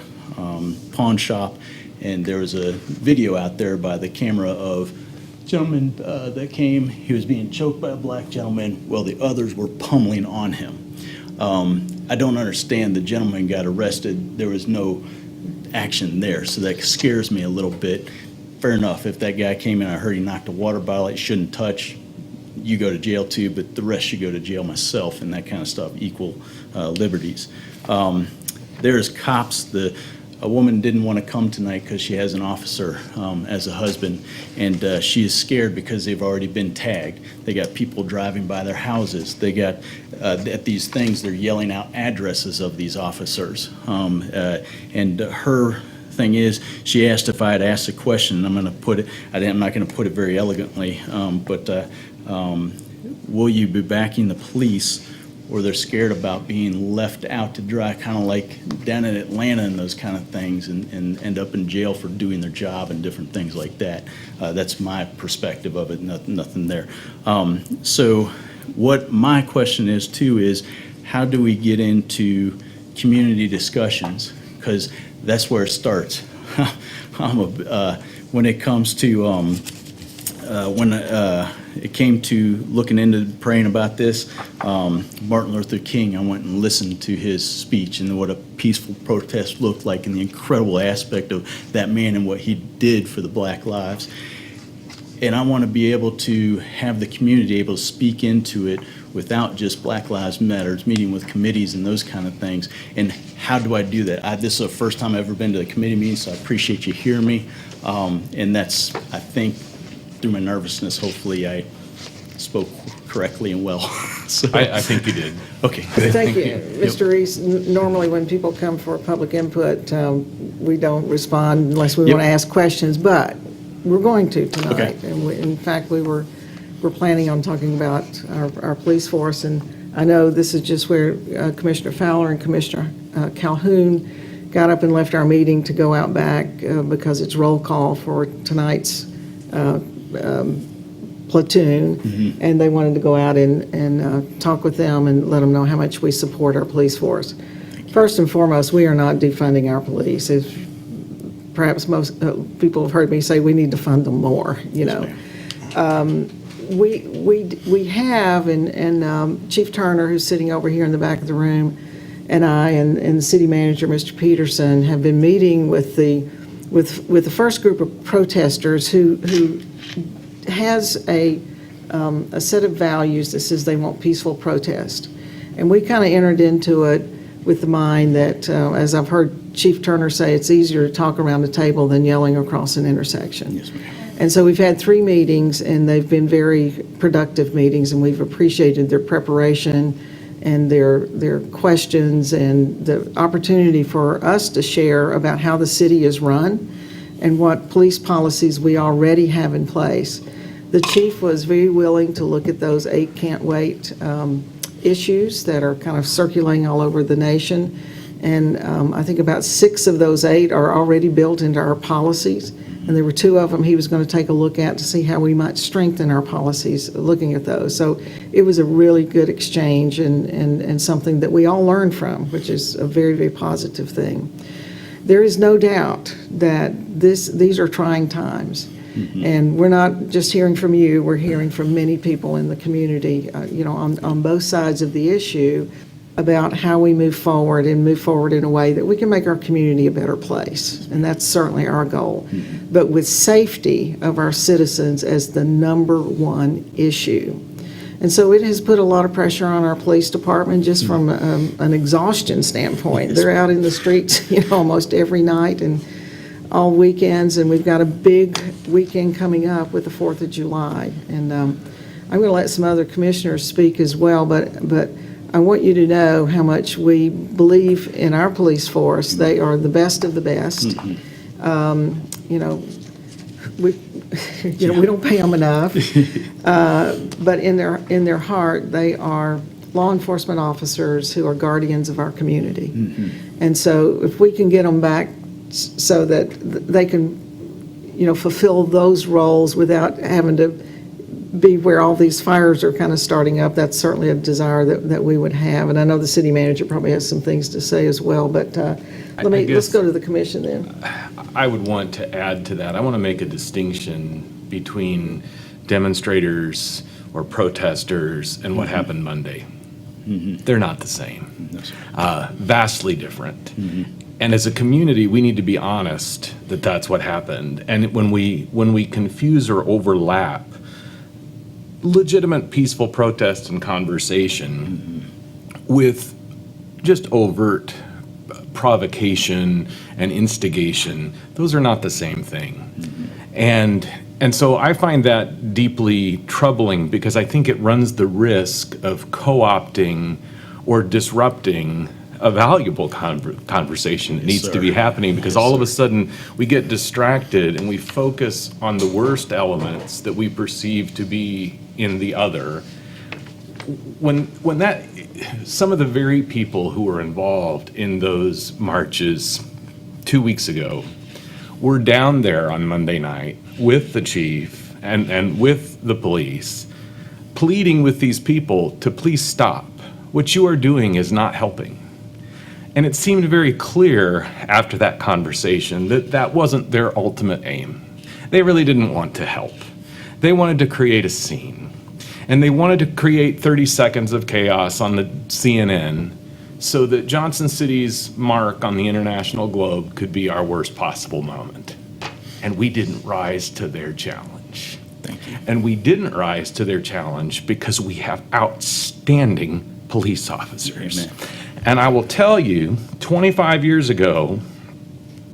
C: pawn shop, and there was a video out there by the camera of gentleman that came, he was being choked by a black gentleman while the others were pummeling on him. I don't understand, the gentleman got arrested, there was no action there, so that scares me a little bit. Fair enough, if that guy came in, I heard he knocked a water bottle he shouldn't touch, you go to jail too, but the rest should go to jail myself and that kind of stuff, equal liberties. There's cops, a woman didn't want to come tonight because she has an officer as a husband, and she is scared because they've already been tagged. They got people driving by their houses. They got, at these things, they're yelling out addresses of these officers. And her thing is, she asked if I had asked a question, and I'm going to put it, I'm not going to put it very elegantly, but will you be backing the police, or they're scared about being left out to dry, kind of like down in Atlanta and those kind of things, and end up in jail for doing their job and different things like that. That's my perspective of it, nothing there. So what my question is too is, how do we get into community discussions? Because that's where it starts. When it comes to, it came to looking into praying about this, Martin Luther King, I went and listened to his speech and what a peaceful protest looked like and the incredible aspect of that man and what he did for the Black lives. And I want to be able to have the community able to speak into it without just Black Lives Matters, meeting with committees and those kind of things. And how do I do that? This is the first time I've ever been to a committee meeting, so I appreciate you hearing me. And that's, I think, through my nervousness, hopefully I spoke correctly and well. So,
A: I think you did.
C: okay, good.
B: Thank you. Mr. Reese, normally when people come for public input, we don't respond unless we
C: Yep.
B: want to ask questions, but we're going to tonight.
C: Okay.
B: And in fact, we're planning on talking about our police force, and I know this is just where Commissioner Fowler and Commissioner Calhoun got up and left our meeting to go out back because it's roll call for tonight's platoon, and they wanted to go out and talk with them and let them know how much we support our police force. First and foremost, we are not defunding our police. As perhaps most people have heard me say, we need to fund them more, you know. We have, and Chief Turner, who's sitting over here in the back of the room, and I and the city manager, Mr. Peterson, have been meeting with the first group of protesters who has a set of values that says they want peaceful protest. And we kind of entered into it with the mind that, as I've heard Chief Turner say, it's easier to talk around the table than yelling across an intersection.
C: Yes, ma'am.
B: And so we've had 3 meetings, and they've been very productive meetings, and we've appreciated their preparation and their questions and the opportunity for us to share about how the city is run and what police policies we already have in place. The chief was very willing to look at those 8 can't wait issues that are kind of circulating all over the nation. And I think about 6 of those 8 are already built into our policies. And there were 2 of them he was going to take a look at to see how we might strengthen our policies looking at those. So it was a really good exchange and something that we all learned from, which is a very, very positive thing. There is no doubt that these are trying times. And we're not just hearing from you, we're hearing from many people in the community, on both sides of the issue about how we move forward and move forward in a way that we can make our community a better place. And that's certainly our goal. But with safety of our citizens as the number one issue. And so it has put a lot of pressure on our police department just from an exhaustion standpoint. They're out in the streets, almost every night and all weekends, and we've got a big weekend coming up with the 4th of July. And I'm going to let some other commissioners speak as well, but I want you to know how much we believe in our police force. They are the best of the best. We don't pay them enough, but in their heart, they are law enforcement officers who are guardians of our community. And so if we can get them back so that they can, fulfill those roles without having to be where all these fires are kind of starting up, that's certainly a desire that we would have. And I know the city manager probably has some things to say as well, but let's go to the commission then.
A: I would want to add to that. I want to make a distinction between demonstrators or protesters and what happened Monday. They're not the same. Vastly different. And as a community, we need to be honest that that's what happened. And when we confuse or overlap legitimate peaceful protest and conversation with just overt provocation and instigation, those are not the same thing. And so I find that deeply troubling because I think it runs the risk of co-opting or disrupting a valuable conversation that needs to be happening, because all of a sudden we get distracted and we focus on the worst elements that we perceive to be in the other. When that, some of the very people who were involved in those marches 2 weeks ago were down there on Monday night with the chief and with the police, pleading with these people to please stop. What you are doing is not helping. And it seemed very clear after that conversation that that wasn't their ultimate aim. They really didn't want to help. They wanted to create a scene. And they wanted to create 30 seconds of chaos on the CNN so that Johnson City's mark on the international globe could be our worst possible moment. And we didn't rise to their challenge.
C: Thank you.
A: And we didn't rise to their challenge because we have outstanding police officers.
C: Amen.
A: And I will tell you, 25 years ago,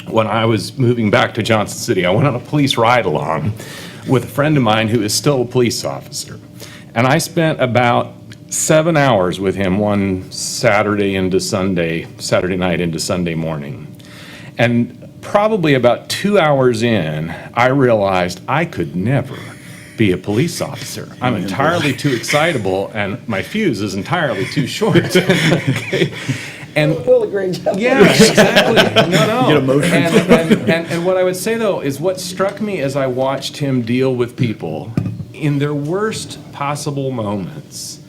A: when I was moving back to Johnson City, I went on a police ride-along with a friend of mine who is still a police officer. And I spent about 7 hours with him one Saturday night into Sunday morning. And probably about 2 hours in, I realized I could never be a police officer. I'm entirely too excitable, and my fuse is entirely too short. Okay? And
B: We'll agree.
A: yeah, exactly. No.
I: Get emotional.
A: And what I would say, though, is what struck me as I watched him deal with people in their worst possible moments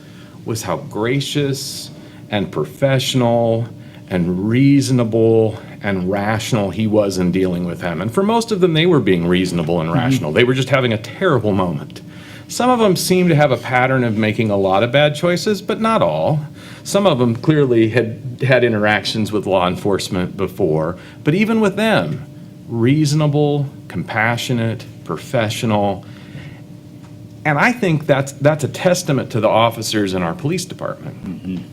A: was how gracious and professional and reasonable and rational he was in dealing with them. And for most of them, they were being reasonable and rational. They were just having a terrible moment. Some of them seemed to have a pattern of making a lot of bad choices, but not all. Some of them clearly had interactions with law enforcement before, but even with them, reasonable, compassionate, professional. And I think that's a testament to the officers in our police department.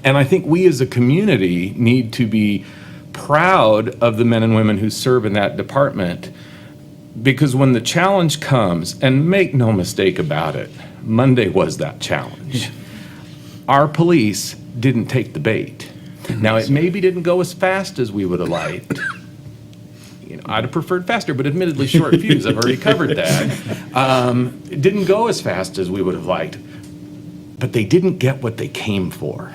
A: And I think we as a community need to be proud of the men and women who serve in that department, because when the challenge comes, and make no mistake about it, Monday was that challenge. Our police didn't take the bait. Now, it maybe didn't go as fast as we would have liked. I'd have preferred faster, but admittedly short fuse. I've already covered that. It didn't go as fast as we would have liked, but they didn't get what they came for.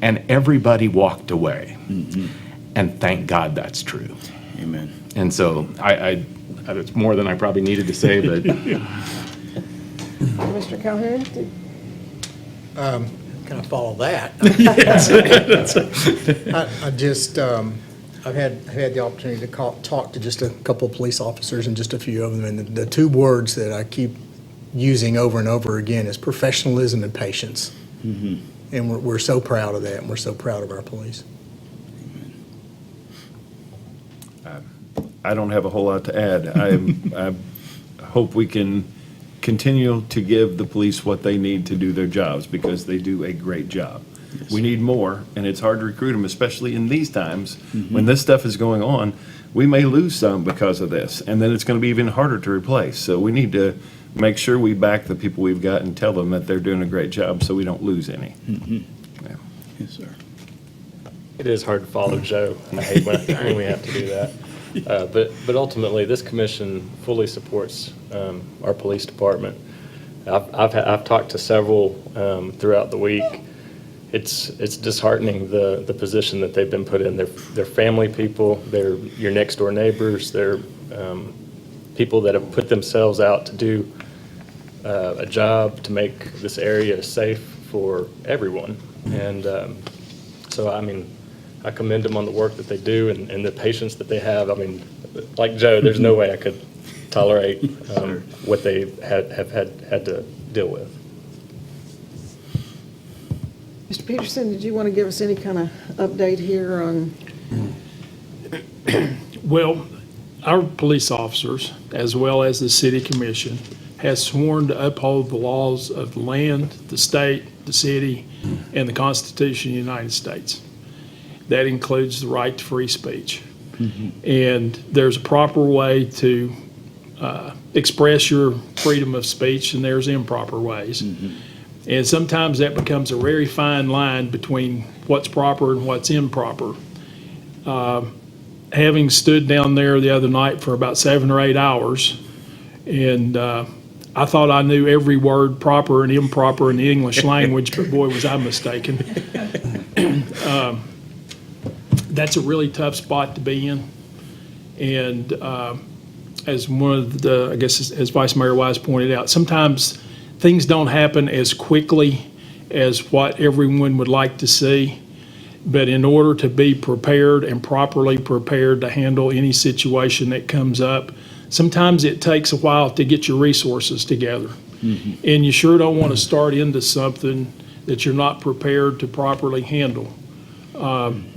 A: And everybody walked away. And thank God that's true.
C: Amen.
A: And so it's more than I probably needed to say, but
B: Mr. Calhoun?
I: Can I follow that? I've had the opportunity to talk to just a couple of police officers and just a few of them, and the two words that I keep using over and over again is professionalism and patience. And we're so proud of that, and we're so proud of our police.
H: I don't have a whole lot to add. I hope we can continue to give the police what they need to do their jobs, because they do a great job. Yes. We need more, and it's hard to recruit them, especially in these times when this stuff is going on. We may lose some because of this, and then it's going to be even harder to replace. So we need to make sure we back the people we've got and tell them that they're doing a great job so we don't lose any. Yeah.
C: Yes, sir.
J: It is hard to follow Joe. I hate when we have to do that. But ultimately, this commission fully supports our police department. I've talked to several throughout the week. It's disheartening the position that they've been put in. They're family people. They're your next door neighbors. They're people that have put themselves out to do a job to make this area safe for everyone. And so, I mean, I commend them on the work that they do and the patience that they have. I mean, like Joe, there's no way I could tolerate what they have had to deal with.
B: Mr. Peterson, did you want to give us any kind of update here on?
F: Well, our police officers, as well as the city commission, has sworn to uphold the laws of the land, the state, the city, and the Constitution of the United States. That includes the right to free speech. And there's a proper way to express your freedom of speech, and there's improper ways. And sometimes that becomes a very fine line between what's proper and what's improper. Having stood down there the other night for about 7 or 8 hours, and I thought I knew every word proper and improper in the English language, but boy, was I mistaken. That's a really tough spot to be in. And as one of the, I guess, as Vice Mayor Wise pointed out, sometimes things don't happen as quickly as what everyone would like to see. But in order to be prepared and properly prepared to handle any situation that comes up, sometimes it takes a while to get your resources together. And you sure don't want to start into something that you're not prepared to properly handle.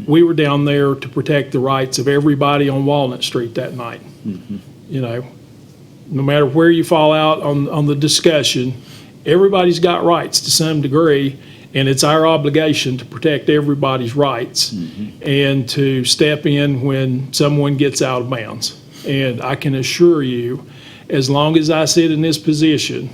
F: We were down there to protect the rights of everybody on Walnut Street that night. You know, no matter where you fall out on the discussion, everybody's got rights to some degree, and it's our obligation to protect everybody's rights and to step in when someone gets out of bounds. And I can assure you, as long as I sit in this position,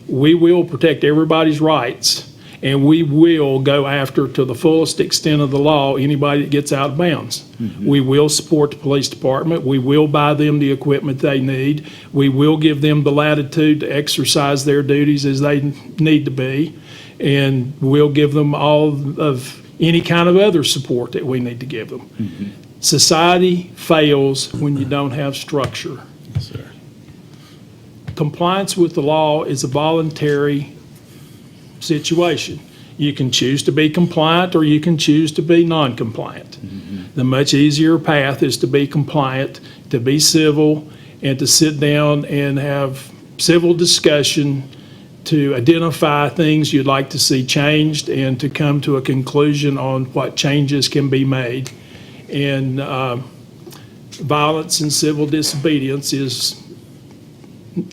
F: we will protect everybody's rights, and we will go after, to the fullest extent of the law, anybody that gets out of bounds. We will support the police department. We will buy them the equipment they need. We will give them the latitude to exercise their duties as they need to be. And we'll give them all of any kind of other support that we need to give them. Society fails when you don't have structure.
C: Yes, sir.
F: Compliance with the law is a voluntary situation. You can choose to be compliant or you can choose to be non-compliant. The much easier path is to be compliant, to be civil, and to sit down and have civil discussion to identify things you'd like to see changed and to come to a conclusion on what changes can be made. And violence and civil disobedience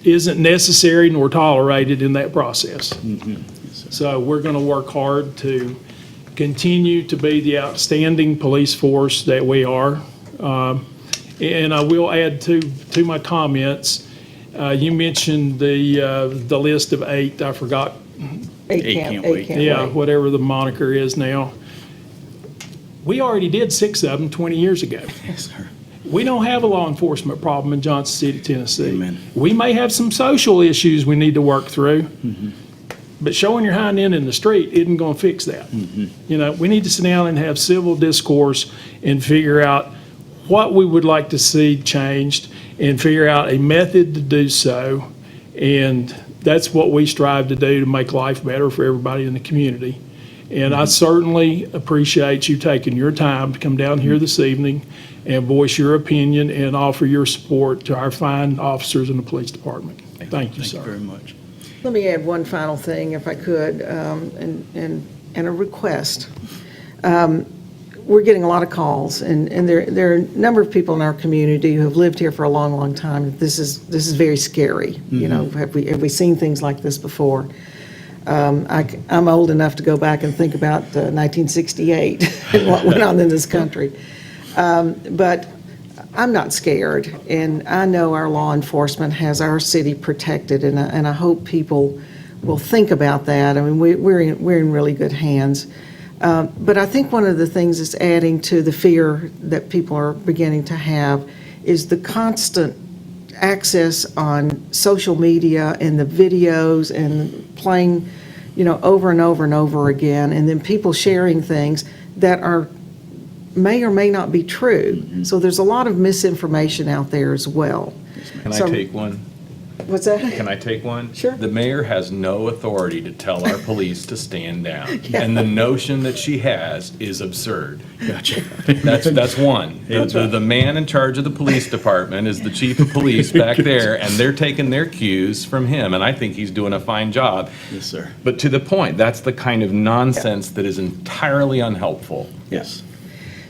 F: isn't necessary nor tolerated in that process. So we're going to work hard to continue to be the outstanding police force that we are. And I will add to my comments, you mentioned the list of 8, I forgot.
B: Eight can't wait.
F: Whatever the moniker is now. We already did 6 of them 20 years ago.
C: Yes, sir.
F: We don't have a law enforcement problem in Johnson City, Tennessee.
C: Amen.
F: We may have some social issues we need to work through, but showing your hind end in the street isn't going to fix that. You know, we need to sit down and have civil discourse and figure out what we would like to see changed and figure out a method to do so. And that's what we strive to do to make life better for everybody in the community. And I certainly appreciate you taking your time to come down here this evening and voice your opinion and offer your support to our fine officers in the police department. Thank you, sir.
C: Thank you very much.
B: Let me add one final thing, if I could, and a request. We're getting a lot of calls, and there are a number of people in our community who have lived here for a long, long time. This is very scary. You know, have we seen things like this before? I'm old enough to go back and think about 1968 and what went on in this country. But I'm not scared, and I know our law enforcement has our city protected, and I hope people will think about that. I mean, we're in really good hands. But I think one of the things that's adding to the fear that people are beginning to have is the constant access on social media and the videos and playing, you know, over and over and over again, and then people sharing things that may or may not be true. So there's a lot of misinformation out there as well.
A: Can I
B: So-
A: take one?
B: What's that?
A: Can I take one?
B: Sure.
A: The mayor has no authority to tell our police to stand down.
B: Yeah.
A: And the notion that she has is absurd.
C: Gotcha.
A: That's one. The man in charge of the police department is the chief of police back there, and they're taking their cues from him, and I think he's doing a fine job.
C: Yes, sir.
A: But to the point, that's the kind of nonsense that is entirely unhelpful.
C: Yes.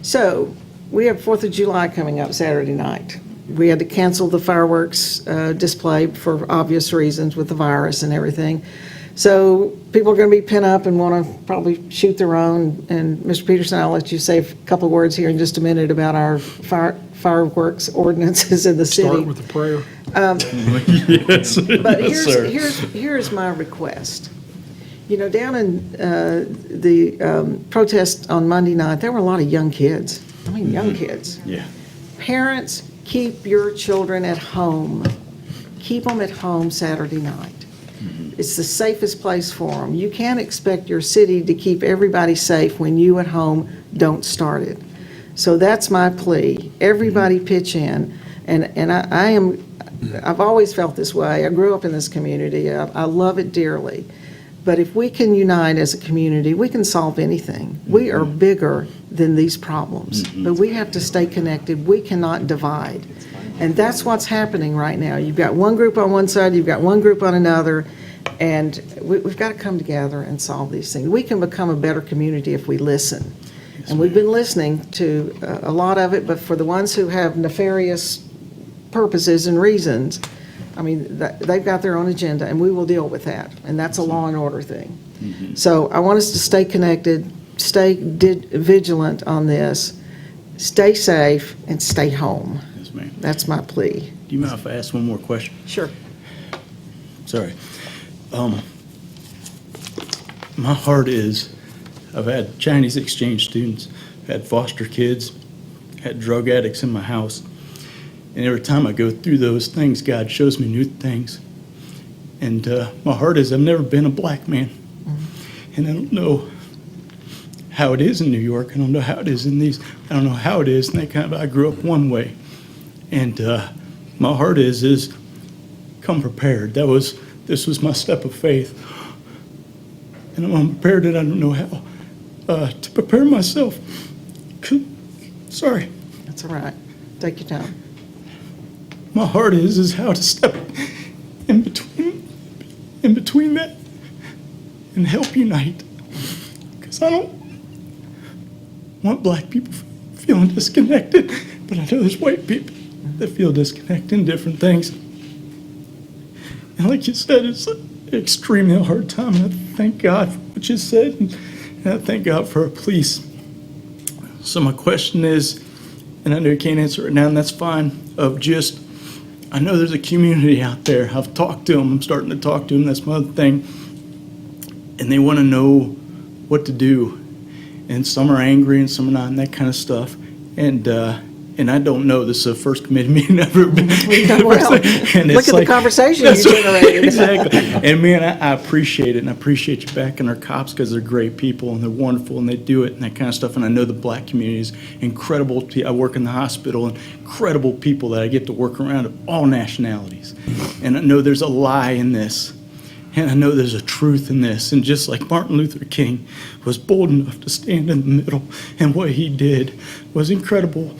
B: So, we have 4th of July coming up Saturday night. We had to cancel the fireworks display for obvious reasons with the virus and everything. So people are going to be pent up and want to probably shoot their own. And Mr. Peterson, I'll let you say a couple of words here in just a minute about our fireworks ordinances in the city.
F: Start with a prayer.
C: Yes.
B: But
C: Yes, sir.
B: here's my request. You know, down in the protest on Monday night, there were a lot of young kids. I mean, young kids.
C: Yeah.
B: Parents, keep your children at home. Keep them at home Saturday night. It's the safest place for them. You can't expect your city to keep everybody safe when you at home don't start it. So that's my plea. Everybody pitch in. And I've always felt this way. I grew up in this community. I love it dearly. But if we can unite as a community, we can solve anything. We are bigger than these problems, but we have to stay connected. We cannot divide. And that's what's happening right now. You've got one group on one side, you've got one group on another, and we've got to come together and solve these things. We can become a better community if we listen. And we've been listening to a lot of it, but for the ones who have nefarious purposes and reasons, I mean, they've got their own agenda, and we will deal with that, and that's a law and order thing. So I want us to stay connected, stay vigilant on this, stay safe, and stay home.
C: Yes, ma'am.
B: That's my plea.
C: Do you mind if I ask one more question?
B: Sure.
C: Sorry. My heart is, I've had Chinese exchange students, had foster kids, had drug addicts in my house. And every time I go through those things, God shows me new things. And my heart is, I've never been a black man. And I don't know how it is in New York. I don't know how it is in these. I don't know how it is. And I grew up one way. And my heart is come prepared. This was my step of faith. And I'm unprepared and I don't know how to prepare myself. Sorry.
B: That's all right. Take your time.
C: My heart is how to step in between that and help unite. Because I don't want black people feeling disconnected, but I know there's white people that feel disconnected in different things. And like you said, it's an extremely hard time, and I thank God for what you said, and I thank God for our police. So my question is, and I know you can't answer it now, and that's fine, I know there's a community out there. I've talked to them. I'm starting to talk to them. That's my other thing. And they want to know what to do. And some are angry and some are not, and that kind of stuff. And I don't know. This is the first committee meeting I've ever been.
B: Well,
C: And
B: look at the conversation you generated.
C: Exactly. And man, I appreciate it, and I appreciate you backing our cops because they're great people and they're wonderful and they do it and that kind of stuff. And I know the black community is incredible. I work in the hospital, and incredible people that I get to work around of all nationalities. And I know there's a lie in this. And I know there's a truth in this. And just like Martin Luther King was bold enough to stand in the middle, and what he did was incredible.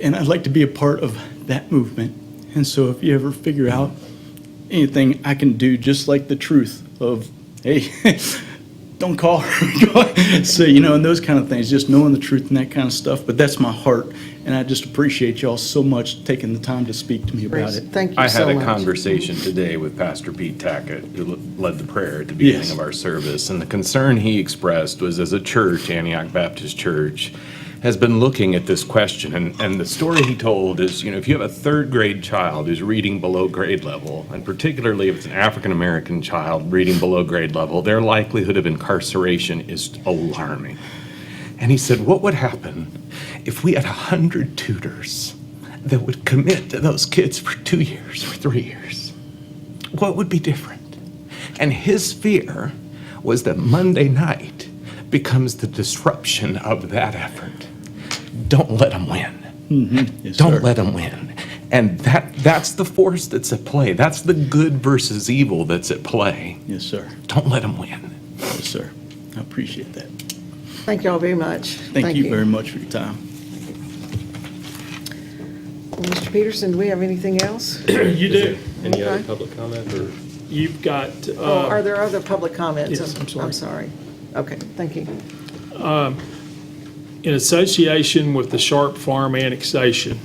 C: And I'd like to be a part of that movement. And so if you ever figure out anything I can do, just like the truth of, hey, don't call her. So, and those kind of things, just knowing the truth and that kind of stuff. But that's my heart. And I just appreciate y'all so much taking the time to speak to me about it.
B: Thank you
A: I
B: so
A: had
B: much.
A: a conversation today with Pastor Pete Tackett, who led the prayer at the beginning
C: Yes.
A: of our service, and the concern he expressed was, as a church, Antioch Baptist Church, has been looking at this question, and the story he told is, if you have a third grade child who's reading below grade level, and particularly if it's an African American child reading below grade level, their likelihood of incarceration is alarming. And he said, what would happen if we had 100 tutors that would commit to those kids for 2 years or 3 years? What would be different? And his fear was that Monday night becomes the disruption of that effort. Don't let them win.
C: Yes,
A: Don't
C: sir.
A: let them win. And that's the force that's at play. That's the good versus evil that's at play.
C: Yes, sir.
A: Don't let them win.
C: Yes, sir. I appreciate that.
B: Thank you all very much.
C: Thank you very much for your time.
B: Mr. Peterson, do we have anything else?
F: You do.
J: Any other
B: Okay.
J: public comment, or?
F: You've got,
B: Oh, are there other public comments?
F: yes, I'm sorry.
B: I'm sorry. Okay, thank you.
F: in association with the Sharp Farm annexation,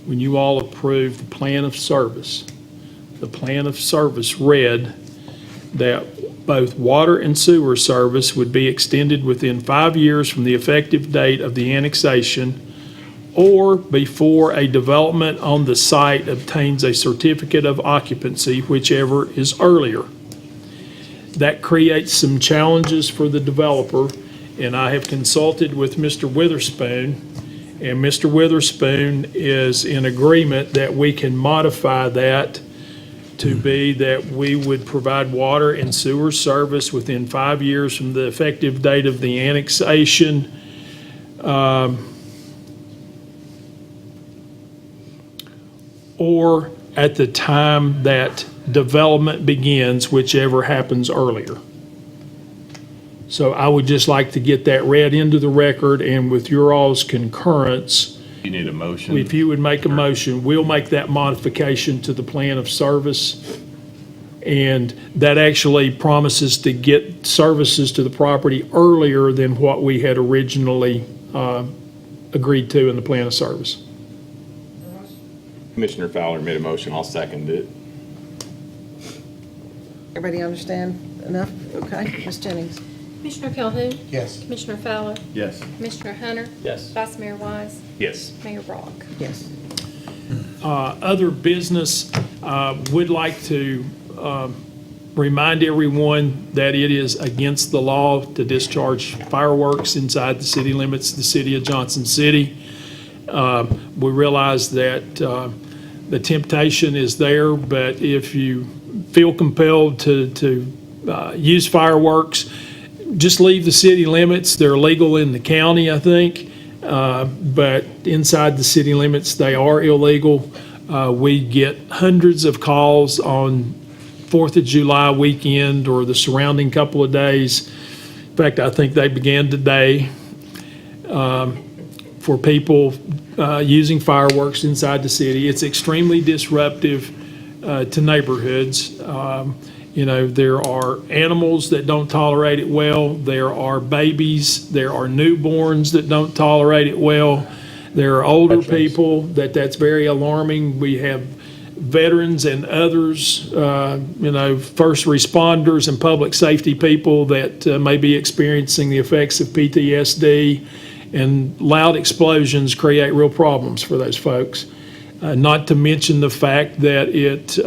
F: when you all approved the plan of service read that both water and sewer service would be extended within 5 years from the effective date of the annexation or before a development on the site obtains a certificate of occupancy, whichever is earlier. That creates some challenges for the developer, and I have consulted with Mr. Witherspoon, and Mr. Witherspoon is in agreement that we can modify that to be that we would provide water and sewer service within 5 years from the effective date of the annexation. Or at the time that development begins, whichever happens earlier. So I would just like to get that read into the record, and with your all's concurrence,
A: You need a motion.
F: if you would make a motion, we'll make that modification to the plan of service. And that actually promises to get services to the property earlier than what we had originally agreed to in the plan of service.
M: Commissioner Fowler made a motion, I'll second it.
B: Everybody understand enough? Okay, Ms. Jennings?
E: Commissioner Calhoun?
I: Yes.
E: Commissioner Fowler?
H: Yes.
E: Commissioner Hunter?
J: Yes.
E: Vice Mayor Wise?
M: Yes.
E: Mayor Brock?
B: Yes.
F: Other business, would like to remind everyone that it is against the law to discharge fireworks inside the city limits of the city of Johnson City. We realize that the temptation is there, but if you feel compelled to use fireworks, just leave the city limits. They're legal in the county, I think, but inside the city limits, they are illegal. We get hundreds of calls on 4th of July weekend or the surrounding couple of days. In fact, I think they began today for people using fireworks inside the city. It's extremely disruptive to neighborhoods. There are animals that don't tolerate it well. There are babies. There are newborns that don't tolerate it well. There are older people that's very alarming. We have veterans and others, first responders and public safety people that may be experiencing the effects of PTSD, and loud explosions create real problems for those folks. Not to mention the fact that it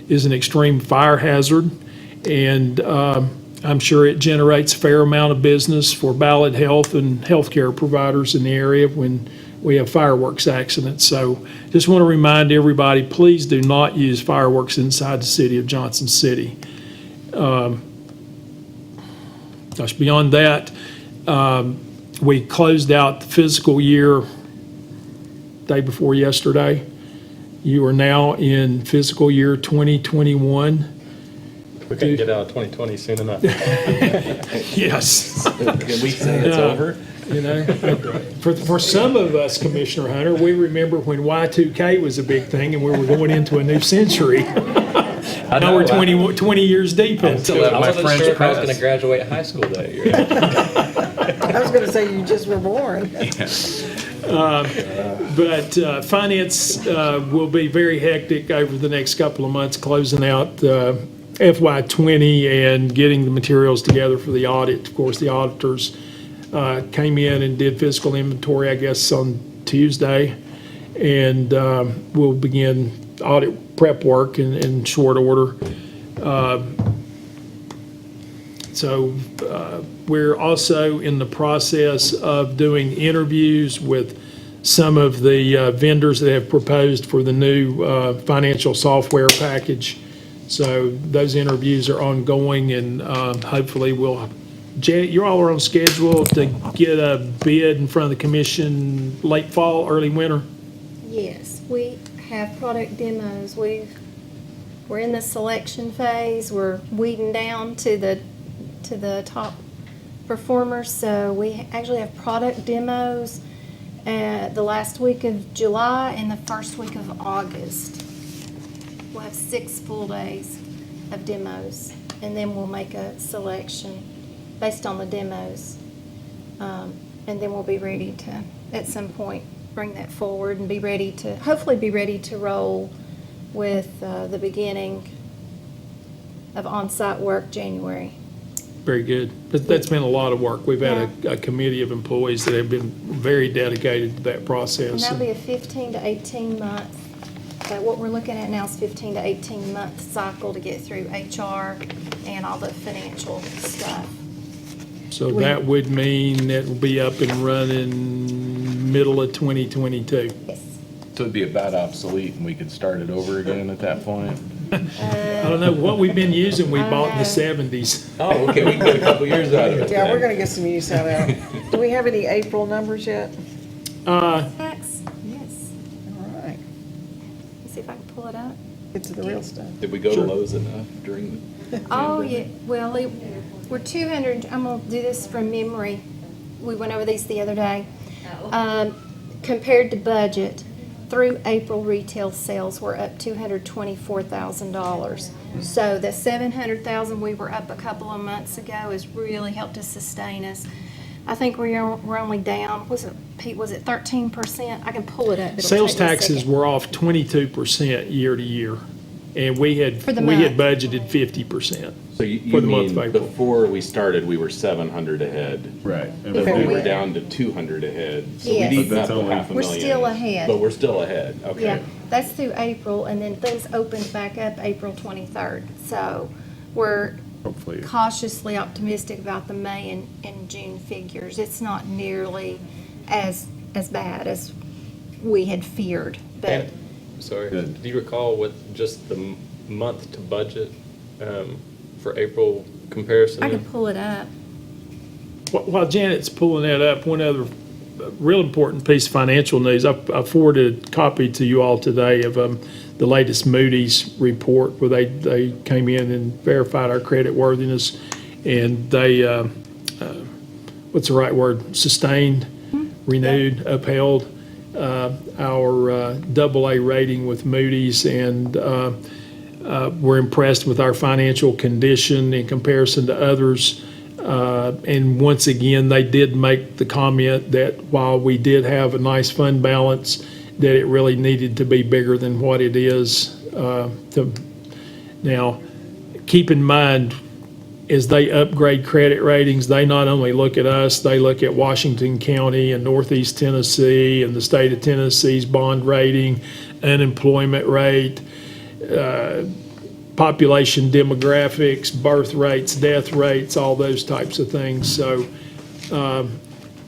F: is an extreme fire hazard, and I'm sure it generates a fair amount of business for Ballad Health and healthcare providers in the area when we have fireworks accidents. So just want to remind everybody, please do not use fireworks inside the city of Johnson City. Gosh, beyond that, we closed out the fiscal year day before yesterday. You are now in fiscal year 2021.
J: We couldn't get out of 2020 soon enough.
F: Yes.
C: Can we say it's over?
F: For some of us, Commissioner Hunter, we remember when Y2K was a big thing and we were going into a new century. Now we're 20 years deep into it.
J: I wasn't sure if I was going to graduate high school that year.
B: I was going to say you just were born.
F: But finance will be very hectic over the next couple of months, closing out FY20 and getting the materials together for the audit. Of course, the auditors came in and did fiscal inventory, I guess, on Tuesday, and we'll begin audit prep work in short order. So we're also in the process of doing interviews with some of the vendors that have proposed for the new financial software package. So those interviews are ongoing, and hopefully Janet, you all are on schedule to get a bid in front of the commission late fall, early winter?
E: Yes, we have product demos. We're in the selection phase. We're weeding down to the top performers. So we actually have product demos the last week of July and the first week of August. We'll have 6 full days of demos, and then we'll make a selection based on the demos. And then we'll be ready to, at some point, bring that forward and hopefully be ready to roll with the beginning of on-site work January.
F: Very good. That's been a lot of work. We've had a committee of employees that have been very dedicated to that
E: And
F: process.
E: that'll be a 15 to 18 month, what we're looking at now is 15 to 18 month cycle to get through HR and all the financial stuff.
F: So that would mean that will be up and running middle of 2022.
E: Yes.
A: So it'd be about obsolete and we could start it over again at that point?
F: I don't know, what we've been using, we bought in the 70s.
A: Oh, okay, we can get a couple years out of it.
B: Yeah, we're going to get some use out of it. Do we have any April numbers yet?
E: Tax? Yes.
B: All right,
E: Let's see if I can pull it up.
B: get to the real stuff.
M: Did we go to Lowe's enough during the?
E: Oh, yeah, well, we're 200, I'm gonna do this from memory. We went over these the other day. Compared to budget, through April retail sales were up $224,000. So the $700,000 we were up a couple of months ago has really helped us sustain us. I think we're only down, Pete, was it 13%? I can pull it up. It'll
F: Sales
E: take me a
F: taxes
E: second.
F: were off 22% year to year, and we had
E: For the
F: budgeted 50%.
M: So you
F: For the month
M: mean
F: of April.
M: before we started, we were 700 ahead?
H: Right.
M: But
E: Before
M: we were
E: we-
M: down to 200 ahead. So we
E: Yes.
M: need
H: But that's
M: about
H: only-
M: half a
E: We're
M: million.
E: still ahead.
M: But we're still ahead, okay.
E: Yeah, that's through April, and then things opened back up April 23rd. So we're
H: Hopefully.
E: cautiously optimistic about the May and June figures. It's not nearly as bad as we had feared, but
J: And, sorry,
H: Good.
J: do you recall what just the month to budget for April comparison?
E: I can pull it up.
F: While Janet's pulling that up, one other real important piece of financial news, I forwarded a copy to you all today of the latest Moody's report where they came in and verified our credit worthiness, and they, what's the right word, sustained, renewed, upheld our AA rating with Moody's, and we're impressed with our financial condition in comparison to others. And once again, they did make the comment that while we did have a nice fund balance, that it really needed to be bigger than what it is. Now, keep in mind, as they upgrade credit ratings, they not only look at us, they look at Washington County and Northeast Tennessee and the state of Tennessee's bond rating, unemployment rate, population demographics, birth rates, death rates, all those types of things. So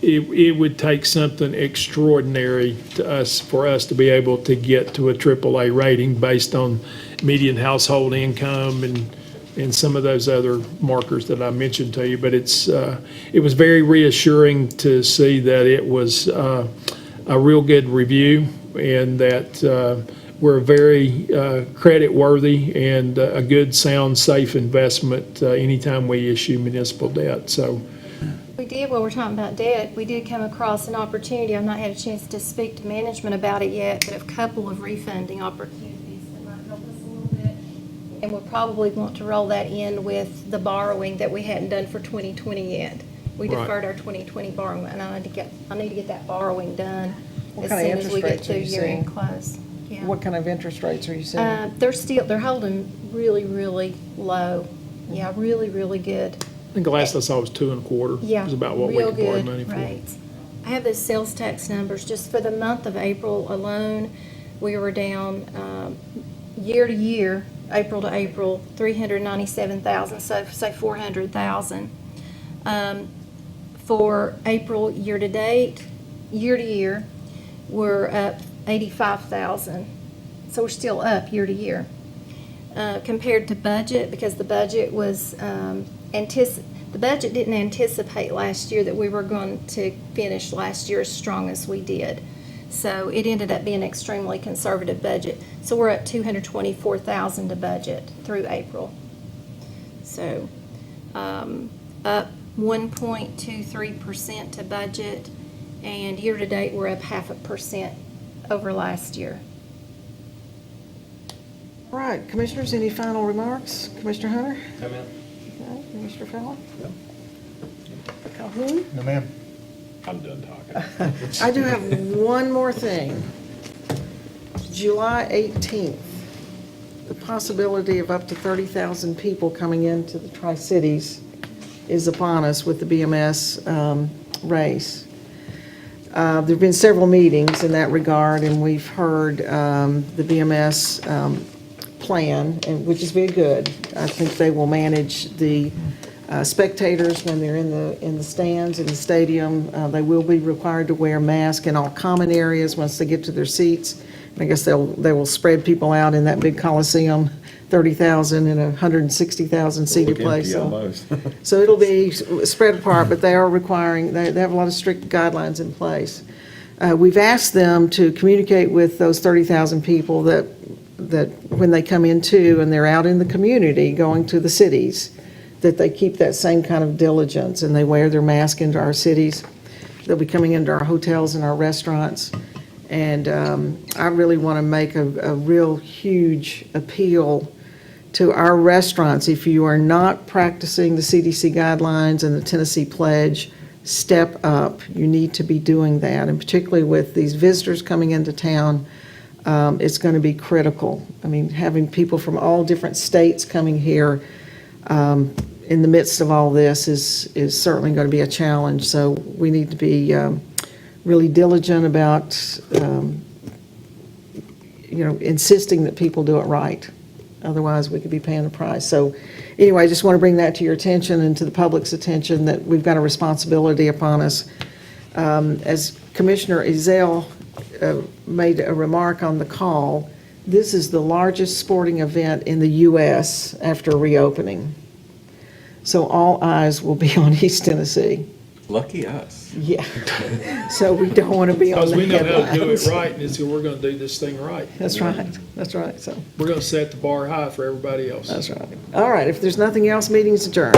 F: it would take something extraordinary for us to be able to get to a AAA rating based on median household income and some of those other markers that I mentioned to you. But it was very reassuring to see that it was a real good review, and that we're very credit worthy and a good, sound, safe investment anytime we issue municipal debt. So
E: We did, while we're talking about debt, we did come across an opportunity. I've not had a chance to speak to management about it yet, but a couple of refunding opportunities that might help us a little bit. And we'll probably want to roll that in with the borrowing that we hadn't done for 2020 yet. We
F: Right.
E: deferred our 2020 borrowing, and I need to get that borrowing done
B: What
E: as
B: kind of
E: soon as we
B: interest
E: get
B: rates are
E: through
B: you
E: year-end
B: seeing?
E: close. Yeah.
B: What kind of interest rates are you seeing?
E: They're holding really, really low. Yeah, really, really good.
F: I think the last I saw was 2.25.
E: Yeah.
F: Was about what we
E: real
F: could borrow
E: good
F: money for.
E: rates. I have the sales tax numbers, just for the month of April alone, we were down, year to year, April to April, 397,000, so say 400,000. For April year to date, year to year, we're up 85,000. So we're still up year to year. Compared to budget, because the budget was, the budget didn't anticipate last year that we were going to finish last year as strong as we did. So it ended up being an extremely conservative budget. So we're at $224,000 to budget through April. So, up 1.23% to budget, and year-to-date, we're up 0.5% over last year.
B: All right, Commissioners, any final remarks? Commissioner Hunter?
D: No, ma'am.
B: Okay, Commissioner Fowler? Calhoun?
I: No, ma'am.
M: I'm done talking.
B: I do have one more thing. July 18th, the possibility of up to 30,000 people coming into the Tri-Cities is upon us with the BMS race. There have been several meetings in that regard, and we've heard the BMS plan, which is very good. I think they will manage the spectators when they're in the stands in the stadium. They will be required to wear masks in all common areas once they get to their seats. I guess they will spread people out in that big Coliseum, 30,000 in a 160,000 seated
H: Look
B: place.
H: empty almost.
B: So it'll be spread apart, but they are requiring, they have a lot of strict guidelines in place. We've asked them to communicate with those 30,000 people that when they come into and they're out in the community going to the cities, that they keep that same kind of diligence and they wear their mask into our cities. They'll be coming into our hotels and our restaurants. And I really want to make a real huge appeal to our restaurants. If you are not practicing the CDC guidelines and the Tennessee Pledge, step up. You need to be doing that. And particularly with these visitors coming into town, it's going to be critical. I mean, having people from all different states coming here in the midst of all this is certainly going to be a challenge. So we need to be really diligent about, insisting that people do it right. Otherwise, we could be paying the price. So anyway, I just want to bring that to your attention and to the public's attention that we've got a responsibility upon us. As Commissioner Ezell made a remark on the call, this is the largest sporting event in the U.S. after reopening. So all eyes will be on East Tennessee.
M: Lucky us.
B: Yeah. So we don't want to be on
F: Because
B: the
F: we know how to do
B: headlines.
F: it right, and so we're going to do this thing right.
B: That's right. That's right. So
F: We're going to set the bar high for everybody else.
B: that's right. All right. If there's nothing else, meeting's adjourned.